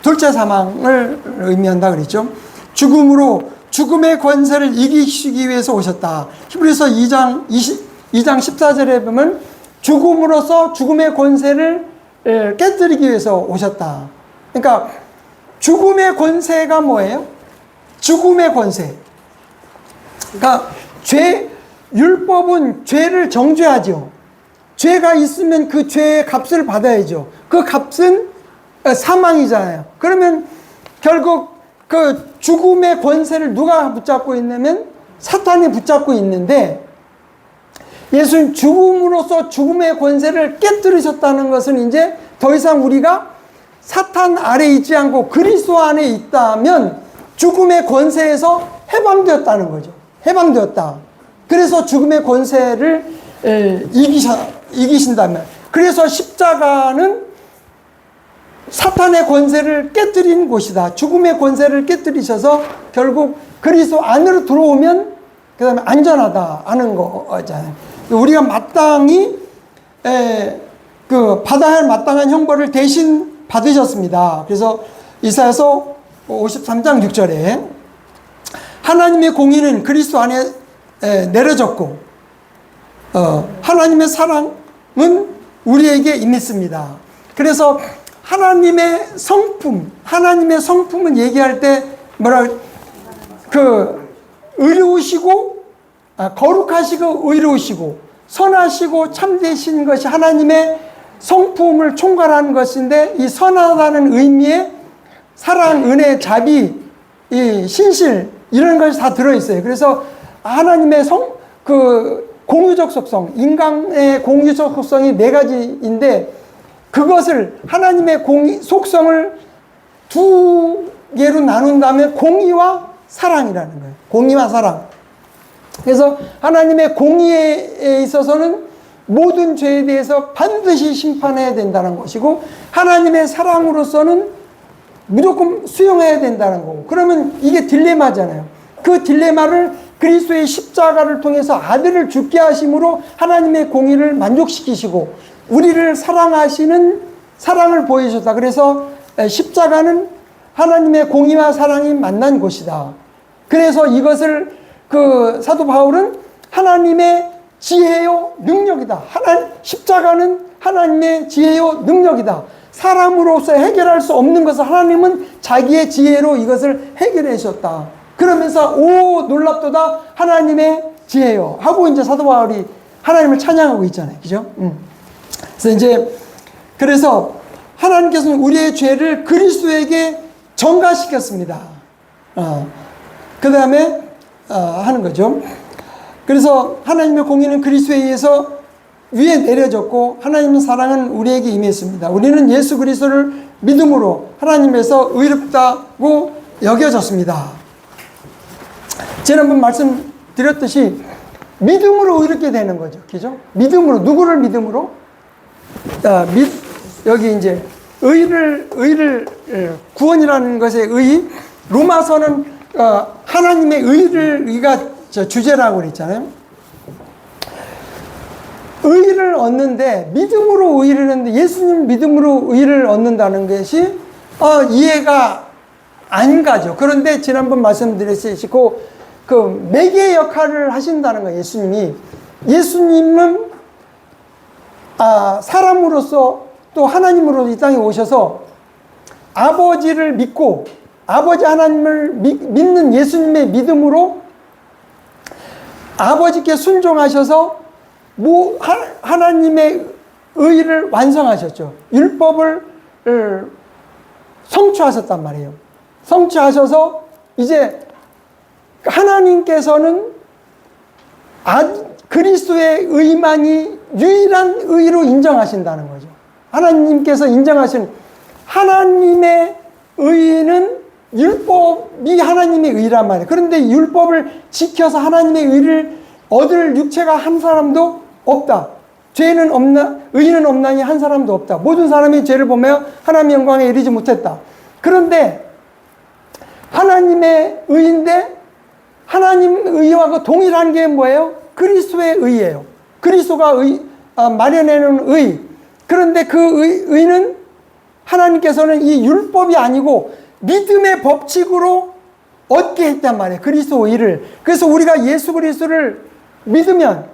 둘째 사망을 의미한다 그랬죠. 죽음으로 죽음의 권세를 이기시기 위해서 오셨다. 히브리서 2장 14절에 보면 죽음으로써 죽음의 권세를 깨뜨리기 위해서 오셨다. 그러니까 죽음의 권세가 뭐예요? 죽음의 권세. 그러니까 율법은 죄를 정죄하죠. 죄가 있으면 그 죄의 값을 받아야죠. 그 값은 사망이잖아요. 그러면 결국 그 죽음의 권세를 누가 붙잡고 있냐면 사탄이 붙잡고 있는데, 예수님 죽음으로써 죽음의 권세를 깨뜨리셨다는 것은 이제 더 이상 우리가 사탄 아래 있지 않고 그리스도 안에 있다면 죽음의 권세에서 해방되었다는 거죠. 해방되었다. 그래서 죽음의 권세를 이기신다면, 그래서 십자가는 사탄의 권세를 깨뜨린 곳이다. 죽음의 권세를 깨뜨리셔서 결국 그리스도 안으로 들어오면 그 다음에 안전하다 하는 거잖아요. 우리가 마땅히 받아야 할 마땅한 형벌을 대신 받으셨습니다. 그래서 이사야서 53장 6절에 하나님의 공의는 그리스도 안에 내려졌고 하나님의 사랑은 우리에게 임했습니다. 그래서 하나님의 성품은 얘기할 때 의로우시고, 거룩하시고 의로우시고 선하시고 참되신 것이 하나님의 성품을 총괄하는 것인데, 이 선하다는 의미에 사랑, 은혜, 자비, 이 신실, 이런 것이 다 들어있어요. 그래서 하나님의 공유적 속성, 인간의 공유적 속성이 4가지인데, 그것을 하나님의 속성을 두 개로 나눈다면 공의와 사랑이라는 거예요. 공의와 사랑. 그래서 하나님의 공의에 있어서는 모든 죄에 대해서 반드시 심판해야 된다는 것이고, 하나님의 사랑으로서는 무조건 수용해야 된다는 거고. 그러면 이게 딜레마잖아요. 그 딜레마를 그리스도의 십자가를 통해서 아들을 죽게 하심으로 하나님의 공의를 만족시키시고 우리를 사랑하시는 사랑을 보여주셨다. 그래서 십자가는 하나님의 공의와 사랑이 만난 곳이다. 그래서 이것을 사도 바울은 하나님의 지혜요 능력이다. 십자가는 하나님의 지혜요 능력이다. 사람으로서 해결할 수 없는 것을 하나님은 자기의 지혜로 이것을 해결해 주셨다. 그러면서 오 놀랍도다 하나님의 지혜요 하고 이제 사도 바울이 하나님을 찬양하고 있잖아요. 그죠? 그래서 하나님께서는 우리의 죄를 그리스도에게 전가시켰습니다. 그 다음에 하는 거죠. 그래서 하나님의 공의는 그리스도에 의해서 위에 내려졌고 하나님의 사랑은 우리에게 임했습니다. 우리는 예수 그리스도를 믿음으로 하나님에서 의롭다고 여겨졌습니다. 지난번 말씀드렸듯이 믿음으로 의롭게 되는 거죠. 그죠? 믿음으로. 누구를 믿음으로? 여기 이제 의를 구원이라는 것의 의, 로마서는 하나님의 의가 주제라고 그랬잖아요. 의를 얻는데, 믿음으로 의를 얻는데, 예수님 믿음으로 의를 얻는다는 것이 이해가 안 가죠. 그런데 지난번 말씀드렸듯이 그 매개 역할을 하신다는 거예요. 예수님은 사람으로서 또 하나님으로 이 땅에 오셔서 아버지를 믿고 아버지 하나님을 믿는 예수님의 믿음으로 아버지께 순종하셔서 하나님의 의를 완성하셨죠. 율법을 성취하셨단 말이에요. 성취하셔서 이제 하나님께서는 그리스도의 의만이 유일한 의로 인정하신다는 거죠. 하나님께서 인정하신 하나님의 의는 율법이 하나님의 의란 말이에요. 그런데 율법을 지켜서 하나님의 의를 얻을 육체가 한 사람도 없다. 죄는 없나, 의는 없나니 한 사람도 없다. 모든 사람이 죄를 범하여 하나님의 영광에 이르지 못했다. 그런데 하나님의 의인데 하나님 의와 동일한 게 뭐예요? 그리스도의 의예요. 그리스도가 마련해놓은 의. 그런데 그 의는 하나님께서는 이 율법이 아니고 믿음의 법칙으로 얻게 했단 말이에요. 그리스도 의를. 그래서 우리가 예수 그리스도를 믿으면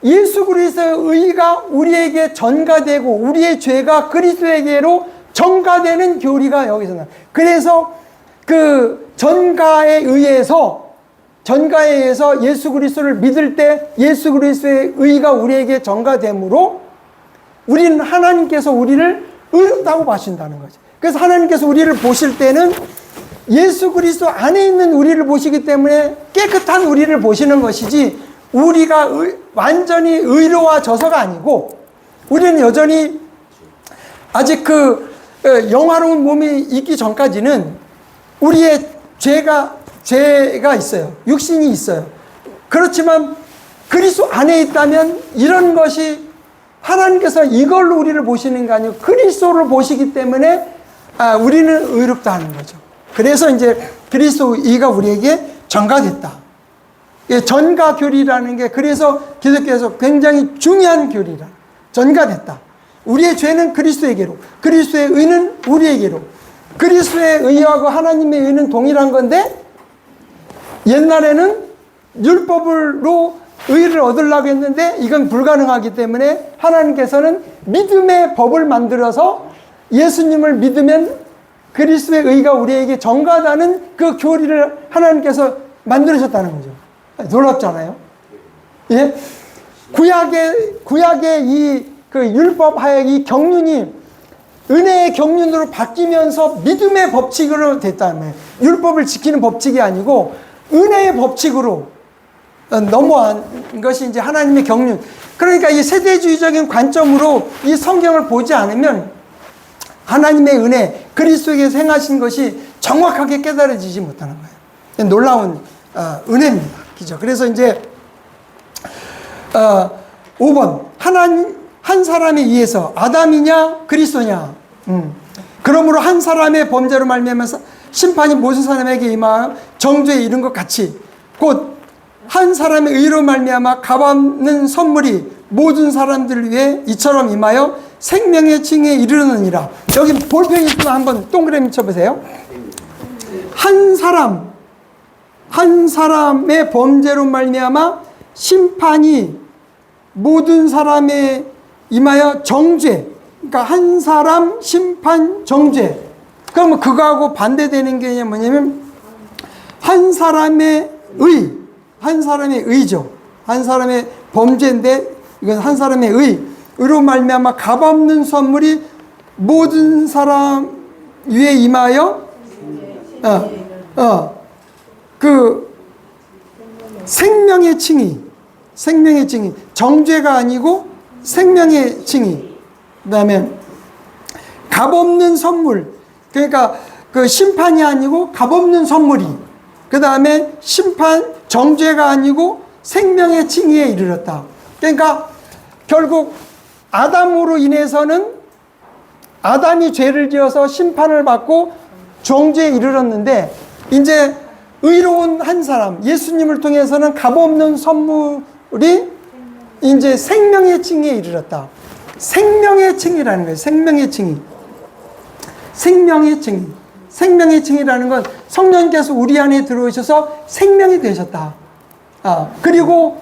예수 그리스도의 의가 우리에게 전가되고 우리의 죄가 그리스도에게로 전가되는 교리가 여기서 나와요. 그래서 그 전가에 의해서 예수 그리스도를 믿을 때 예수 그리스도의 의가 우리에게 전가되므로 우리는 하나님께서 우리를 의롭다고 보신다는 거죠. 그래서 하나님께서 우리를 보실 때는 예수 그리스도 안에 있는 우리를 보시기 때문에 깨끗한 우리를 보시는 것이지 우리가 완전히 의로워져서가 아니고 우리는 여전히 아직 그 영화로운 몸이 있기 전까지는 우리의 죄가 있어요. 육신이 있어요. 그렇지만 그리스도 안에 있다면 이런 것이 하나님께서 이걸로 우리를 보시는 게 아니고 그리스도를 보시기 때문에 우리는 의롭다 하는 거죠. 그래서 이제 그리스도 의가 우리에게 전가됐다. 전가 교리라는 게 그래서 기독교에서 굉장히 중요한 교리라. 전가됐다. 우리의 죄는 그리스도에게로, 그리스도의 의는 우리에게로. 그리스도의 의하고 하나님의 의는 동일한 건데 옛날에는 율법으로 의를 얻으려고 했는데 이건 불가능하기 때문에 하나님께서는 믿음의 법을 만들어서 예수님을 믿으면 그리스도의 의가 우리에게 전가되는 그 교리를 하나님께서 만들으셨다는 거죠. 놀랍잖아요. 예? 구약의 이 그 율법 하에 이 경륜이 은혜의 경륜으로 바뀌면서 믿음의 법칙으로 됐다는 거예요. 율법을 지키는 법칙이 아니고 은혜의 법칙으로 넘어간 것이 이제 하나님의 경륜. 그러니까 이 세대주의적인 관점으로 이 성경을 보지 않으면 하나님의 은혜, 그리스도에게서 행하신 것이 정확하게 깨달아지지 못하는 거예요. 놀라운 은혜입니다. 그죠? 그래서 이제 5번 한 사람에 의해서 아담이냐 그리스도냐. 그러므로 한 사람의 범죄로 말미암아 심판이 모든 사람에게 임하여 정죄에 이른 것 같이 곧 한 사람의 의로 말미암아 값없는 선물이 모든 사람들을 위해 이처럼 임하여 생명의 층에 이르느니라. 여기 볼펜이 있으면 한번 동그라미 쳐보세요. 한 사람의 범죄로 말미암아 심판이 모든 사람에 임하여 정죄. 그러니까 한 사람 심판 정죄. 그러면 그거하고 반대되는 게 뭐냐면 한 사람의 의죠. 한 사람의 범죄인데 이건 한 사람의 의로 말미암아 값없는 선물이 모든 사람 위에 임하여 그 생명의 칭의 정죄가 아니고 생명의 칭의, 그 다음에 값없는 선물, 그러니까 그 심판이 아니고 값없는 선물이, 그 다음에 심판, 정죄가 아니고 생명의 칭의에 이르렀다. 그러니까 결국 아담으로 인해서는 아담이 죄를 지어서 심판을 받고 정죄에 이르렀는데, 이제 의로운 한 사람, 예수님을 통해서는 값없는 선물이 이제 생명의 칭의에 이르렀다. 생명의 칭의라는 거예요. 생명의 칭의. 생명의 칭의. 생명의 칭의라는 건 성령께서 우리 안에 들어오셔서 생명이 되셨다. 그리고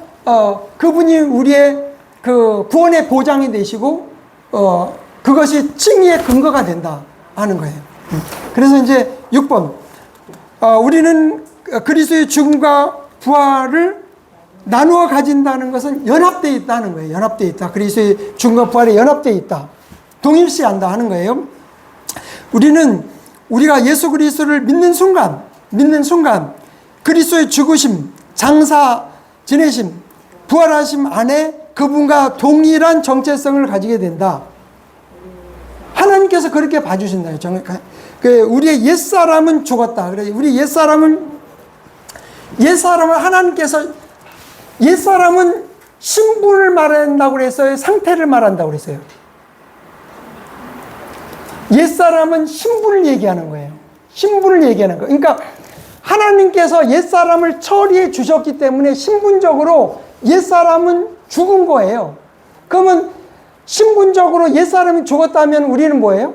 그분이 우리의 그 구원의 보장이 되시고 그것이 칭의의 근거가 된다 하는 거예요. 그래서 이제 6번, 우리는 그리스도의 죽음과 부활을 나누어 가진다는 것은 연합되어 있다는 거예요. 연합되어 있다. 그리스도의 죽음과 부활에 연합되어 있다. 동일시한다 하는 거예요. 우리가 예수 그리스도를 믿는 순간 그리스도의 죽으심, 장사 지내심, 부활하심 안에 그분과 동일한 정체성을 가지게 된다. 하나님께서 그렇게 봐주신다. 우리의 옛사람은 죽었다. 그래, 우리 옛사람은 하나님께서, 옛사람은 신분을 말한다고 그랬어요? 상태를 말한다고 그랬어요? 옛사람은 신분을 얘기하는 거예요. 신분을 얘기하는 거예요. 그러니까 하나님께서 옛사람을 처리해 주셨기 때문에 신분적으로 옛사람은 죽은 거예요. 그러면 신분적으로 옛사람이 죽었다면 우리는 뭐예요?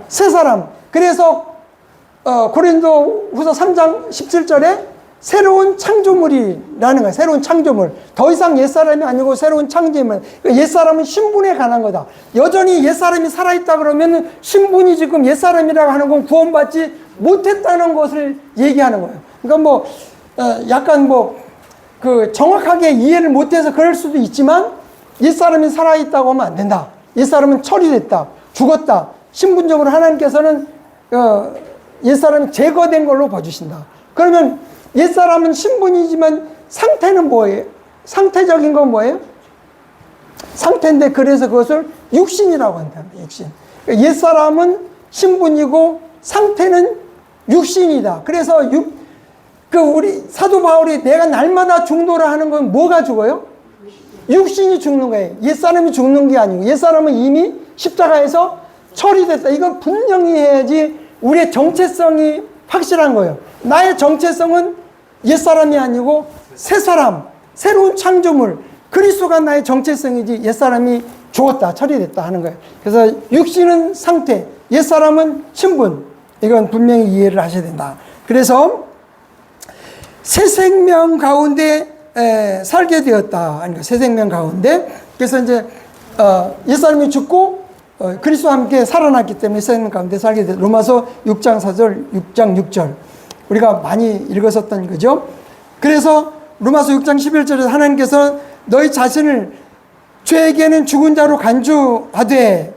새 사람. 그래서 고린도후서 3장 17절에 새로운 창조물이라는 거예요. 새로운 창조물. 더 이상 옛사람이 아니고 새로운 창조물. 옛사람은 신분에 관한 거다. 여전히 옛사람이 살아있다 그러면 신분이 지금 옛사람이라고 하는 건 구원받지 못했다는 것을 얘기하는 거예요. 그러니까 약간 정확하게 이해를 못해서 그럴 수도 있지만 옛사람이 살아있다고 하면 안 된다. 옛사람은 처리됐다. 죽었다. 신분적으로 하나님께서는 옛사람이 제거된 걸로 봐주신다. 그러면 옛사람은 신분이지만 상태는 뭐예요? 상태적인 건 뭐예요? 상태인데 그래서 그것을 육신이라고 한다. 육신. 옛사람은 신분이고 상태는 육신이다. 그래서 우리 사도 바울이 내가 날마다 죽노라 하는 건 뭐가 죽어요? 육신이 죽는 거예요. 옛사람이 죽는 게 아니고 옛사람은 이미 십자가에서 처리됐다. 이걸 분명히 해야지 우리의 정체성이 확실한 거예요. 나의 정체성은 옛사람이 아니고 새사람, 새로운 창조물, 그리스도가 나의 정체성이지 옛사람이 죽었다, 처리됐다 하는 거예요. 그래서 육신은 상태, 옛사람은 신분. 이건 분명히 이해를 하셔야 된다. 그래서 새 생명 가운데 살게 되었다. 아니, 새 생명 가운데. 그래서 이제 옛사람이 죽고 그리스도와 함께 살아났기 때문에 새 생명 가운데 살게 되었다. 로마서 6장 4절, 6장 6절. 우리가 많이 읽었었던 거죠. 그래서 로마서 6장 11절에서 하나님께서 너희 자신을 죄에게는 죽은 자로 간주하되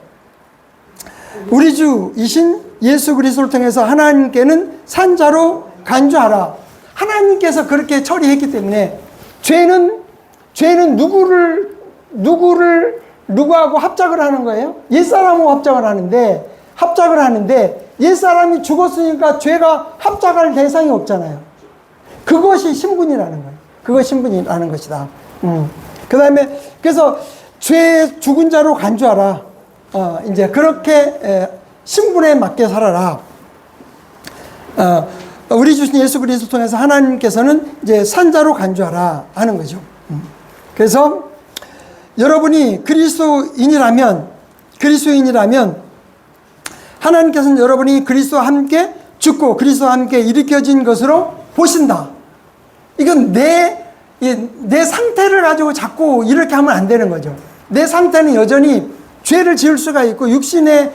우리 주이신 예수 그리스도를 통해서 하나님께는 산 자로 간주하라. 하나님께서 그렇게 처리했기 때문에 죄는 누구하고 합작을 하는 거예요? 옛사람하고 합작을 하는데 옛사람이 죽었으니까 죄가 합작할 대상이 없잖아요. 그것이 신분이라는 거예요. 그것이 신분이라는 것이다. 그 다음에, 그래서 죄의 죽은 자로 간주하라. 이제 그렇게 신분에 맞게 살아라. 우리 주신 예수 그리스도 통해서 하나님께서는 이제 산자로 간주하라 하는 거죠. 그래서 여러분이 그리스도인이라면 하나님께서는 여러분이 그리스도와 함께 죽고 그리스도와 함께 일으켜진 것으로 보신다. 이건 내 상태를 가지고 자꾸 이렇게 하면 안 되는 거죠. 내 상태는 여전히 죄를 지을 수가 있고 육신에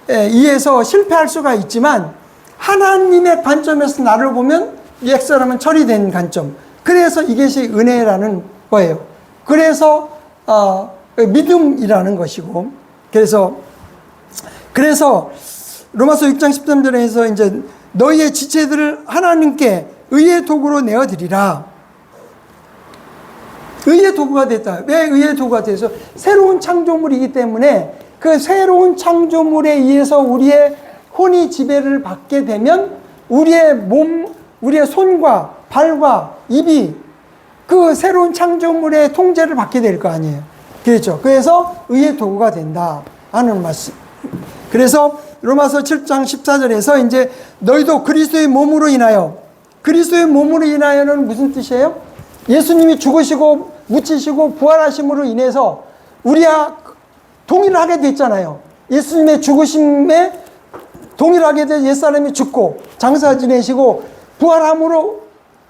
의해서 실패할 수가 있지만 하나님의 관점에서 나를 보면 옛사람은 처리된 관점. 그래서 이것이 은혜라는 거예요. 그래서 믿음이라는 것이고, 그래서 로마서 6장 13절에서 이제 너희의 지체들을 하나님께 의의 도구로 내어드리라. 의의 도구가 됐다. 왜 의의 도구가 돼서? 새로운 창조물이기 때문에 그 새로운 창조물에 의해서 우리의 혼이 지배를 받게 되면 우리의 몸, 우리의 손과 발과 입이 그 새로운 창조물의 통제를 받게 될 거 아니에요. 그렇죠. 그래서 의의 도구가 된다 하는 말씀. 그래서 로마서 7장 14절에서 이제 너희도 그리스도의 몸으로 인하여, 그리스도의 몸으로 인하여는 무슨 뜻이에요? 예수님이 죽으시고 묻히시고 부활하심으로 인해서 우리와 동일하게 됐잖아요. 예수님의 죽으심에 동일하게 된 옛사람이 죽고 장사 지내시고 부활함으로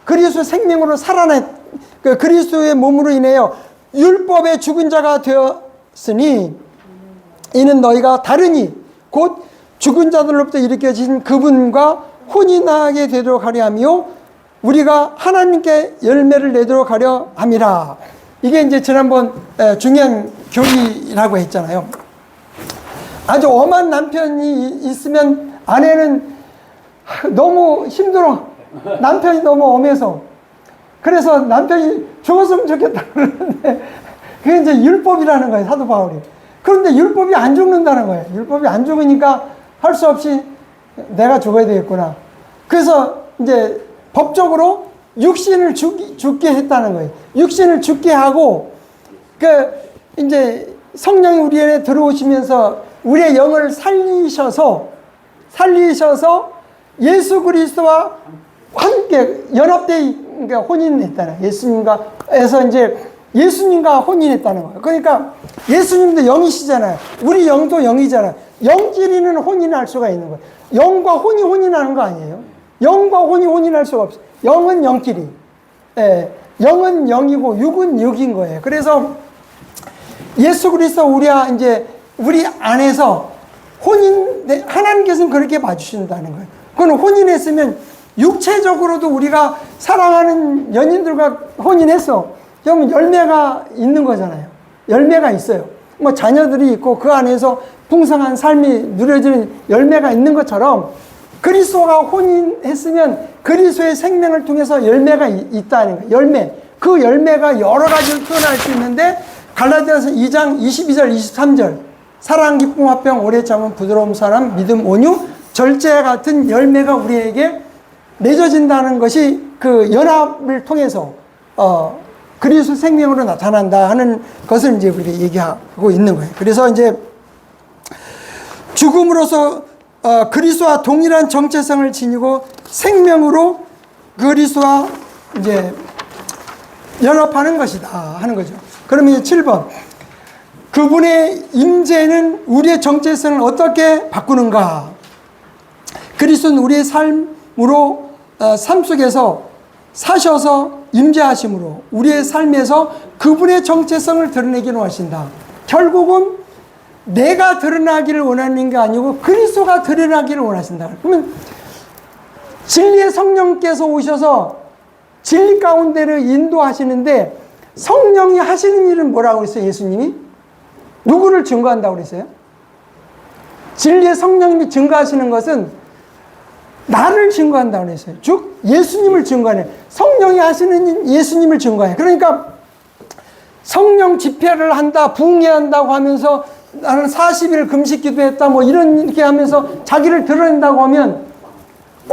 그리스도 생명으로 살아난 그 그리스도의 몸으로 인하여 율법의 죽은 자가 되었으니 이는 너희가 다르니 곧 죽은 자들로부터 일으켜진 그분과 혼이 나게 되도록 하려 하며 우리가 하나님께 열매를 내도록 하려 함이라. 이게 이제 지난번 중요한 교리라고 했잖아요. 아주 엄한 남편이 있으면 아내는 너무 힘들어. 남편이 너무 엄해서. 그래서 남편이 죽었으면 좋겠다 그러는데 그게 이제 율법이라는 거예요, 사도 바울이. 그런데 율법이 안 죽는다는 거예요. 율법이 안 죽으니까 할 수 없이 내가 죽어야 되겠구나. 그래서 이제 법적으로 육신을 죽게 했다는 거예요. 육신을 죽게 하고, 이제 성령이 우리 안에 들어오시면서 우리의 영을 살리셔서 예수 그리스도와 함께 연합되어 그러니까 혼인했다는 예수님과 해서 이제 예수님과 혼인했다는 거예요. 그러니까 예수님도 영이시잖아요. 우리 영도 영이잖아요. 영끼리는 혼인할 수가 있는 거예요. 영과 혼이 혼인하는 거 아니에요. 영과 혼이 혼인할 수가 없어요. 영은 영끼리. 예, 영은 영이고 육은 육인 거예요. 그래서 예수 그리스도 우리와 이제 우리 안에서 하나님께서는 그렇게 봐주신다는 거예요. 그건 혼인했으면 육체적으로도 우리가 사랑하는 연인들과 혼인했어. 그러면 열매가 있는 거잖아요. 열매가 있어요. 뭐 자녀들이 있고 그 안에서 풍성한 삶이 누려지는 열매가 있는 것처럼 그리스도가 혼인했으면 그리스도의 생명을 통해서 열매가 있다는 거예요. 열매. 그 열매가 여러 가지로 표현할 수 있는데 갈라디아서 2장 22절 23절 사랑, 기쁨, 화평, 오래 참음, 부드러움, 사람, 믿음, 온유, 절제 같은 열매가 우리에게 맺어진다는 것이 그 연합을 통해서 그리스도 생명으로 나타난다 하는 것을 이제 우리가 얘기하고 있는 거예요. 그래서 이제 죽음으로써 그리스도와 동일한 정체성을 지니고 생명으로 그리스도와 이제 연합하는 것이다 하는 거죠. 그러면 이제 7번. 그분의 임재는 우리의 정체성을 어떻게 바꾸는가? 그리스도는 우리의 삶으로 삶 속에서 사셔서 임재하심으로 우리의 삶에서 그분의 정체성을 드러내기를 원하신다. 결국은 내가 드러나기를 원하는 게 아니고 그리스도가 드러나기를 원하신다. 그러면 진리의 성령께서 오셔서 진리 가운데를 인도하시는데 성령이 하시는 일은 뭐라고 그랬어요? 예수님이? 누구를 증거한다고 그랬어요? 진리의 성령님이 증거하시는 것은 나를 증거한다고 그랬어요. 즉 예수님을 증거하는, 성령이 하시는 예수님을 증거해요. 그러니까 성령 집회를 한다, 붕괴한다고 하면서 나는 40일 금식 기도했다 뭐 이렇게 하면서 자기를 드러낸다고 하면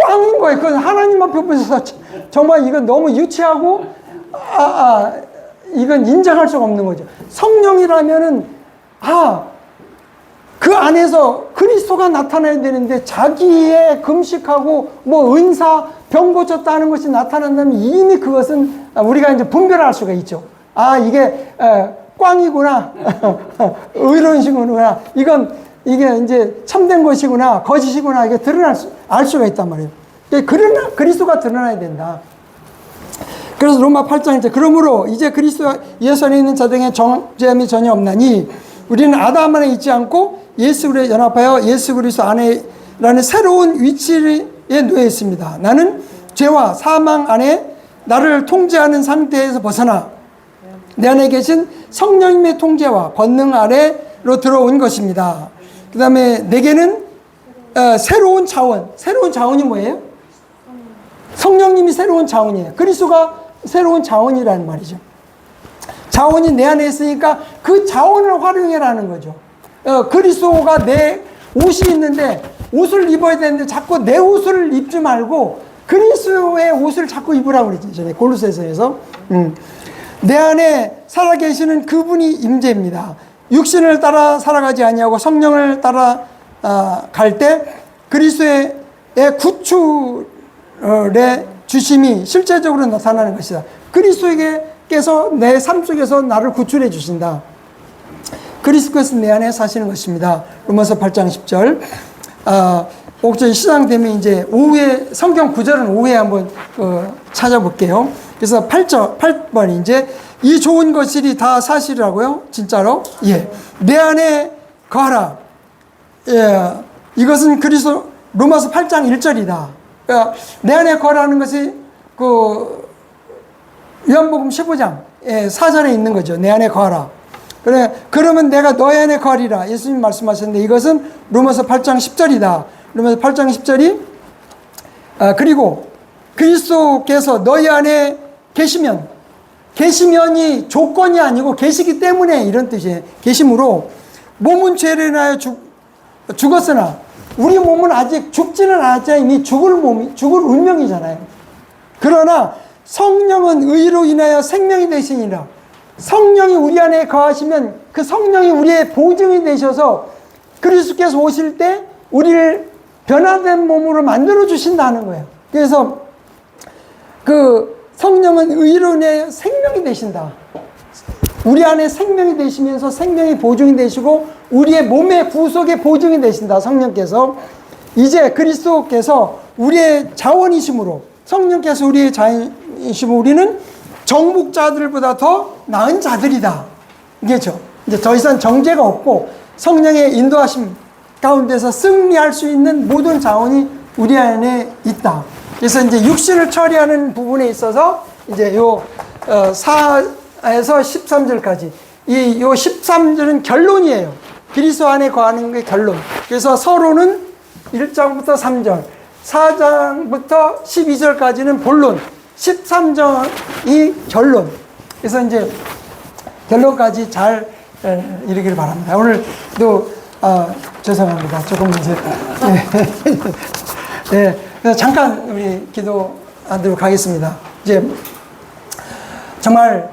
꽝인 거예요. 그건 하나님 앞에 보셔서 정말 이건 너무 유치하고 이건 인정할 수가 없는 거죠. 성령이라면은 그 안에서 그리스도가 나타나야 되는데 자기의 금식하고 뭐 은사, 병 고쳤다는 것이 나타난다면 이미 그것은 우리가 이제 분별할 수가 있죠. 이게 꽝이구나. 의로운 신구나. 이게 이제 참된 것이구나. 거짓이구나. 이게 알 수가 있단 말이에요. 그리스도가 드러나야 된다. 그래서 로마 8장에 그러므로 이제 그리스도 예수 안에 있는 자들에게 정죄함이 전혀 없나니 우리는 아담 안에 있지 않고 예수 그리스도에 연합하여 예수 그리스도 안에라는 새로운 위치에 놓여 있습니다. 나는 죄와 사망 안에 나를 통제하는 상태에서 벗어나 내 안에 계신 성령님의 통제와 권능 아래로 들어온 것입니다. 그 다음에 내게는 새로운 자원. 새로운 자원이 뭐예요? 성령님이 새로운 자원이에요. 그리스도가 새로운 자원이라는 말이죠. 자원이 내 안에 있으니까 그 자원을 활용해라는 거죠. 그리스도가 내 옷이 있는데 옷을 입어야 되는데 자꾸 내 옷을 입지 말고 그리스도의 옷을 자꾸 입으라고 그랬죠. 골로새서에서. 내 안에 살아계시는 그분이 임재입니다. 육신을 따라 살아가지 아니하고 성령을 따라 갈 때 그리스도의 구출의 주심이 실제적으로 나타나는 것이다. 그리스도께서 내 삶 속에서 나를 구출해 주신다. 그리스도께서 내 안에 사시는 것입니다. 로마서 8장 10절. 목적이 시작되면 이제 오후에 성경 구절은 오후에 한번 찾아볼게요. 그래서 8번 이제 이 좋은 것들이 다 사실이라고요? 진짜로? 예. 내 안에 거하라. 예. 이것은 그리스도 로마서 8장 1절이다. 내 안에 거하라는 것이 요한복음 15장 4절에 있는 거죠. 내 안에 거하라. 그러면 내가 너희 안에 거하리라. 예수님 말씀하셨는데 이것은 로마서 8장 10절이다. 로마서 8장 10절이 그리고 그리스도께서 너희 안에 계시면이 조건이 아니고 계시기 때문에 이런 뜻이에요. 계심으로 몸은 죄를 인하여 죽었으나 우리 몸은 아직 죽지는 않았잖아요. 이미 죽을 운명이잖아요. 그러나 성령은 의로 인하여 생명이 되시니라. 성령이 우리 안에 거하시면 그 성령이 우리의 보증이 되셔서 그리스도께서 오실 때 우리를 변화된 몸으로 만들어 주신다는 거예요. 그래서 그 성령은 의로 인하여 생명이 되신다. 우리 안에 생명이 되시면서 생명이 보증이 되시고 우리의 몸의 구속의 보증이 되신다. 성령께서 이제 그리스도께서 우리의 자원이심으로 성령께서 우리의 자원이심으로 우리는 정복자들보다 더 나은 자들이다. 이게죠. 이제 더 이상 정죄가 없고 성령의 인도하심 가운데서 승리할 수 있는 모든 자원이 우리 안에 있다. 그래서 이제 육신을 처리하는 부분에 있어서 이제 요 4에서 13절까지 요 13절은 결론이에요. 그리스도 안에 거하는 게 결론. 그래서 서로는 1장부터 3절, 4장부터 12절까지는 본론, 13절이 결론. 그래서 이제 결론까지 잘 이르기를 바랍니다. 오늘도 죄송합니다. 조금 이제 네, 그래서 잠깐 우리 기도하도록 하겠습니다. 이제 정말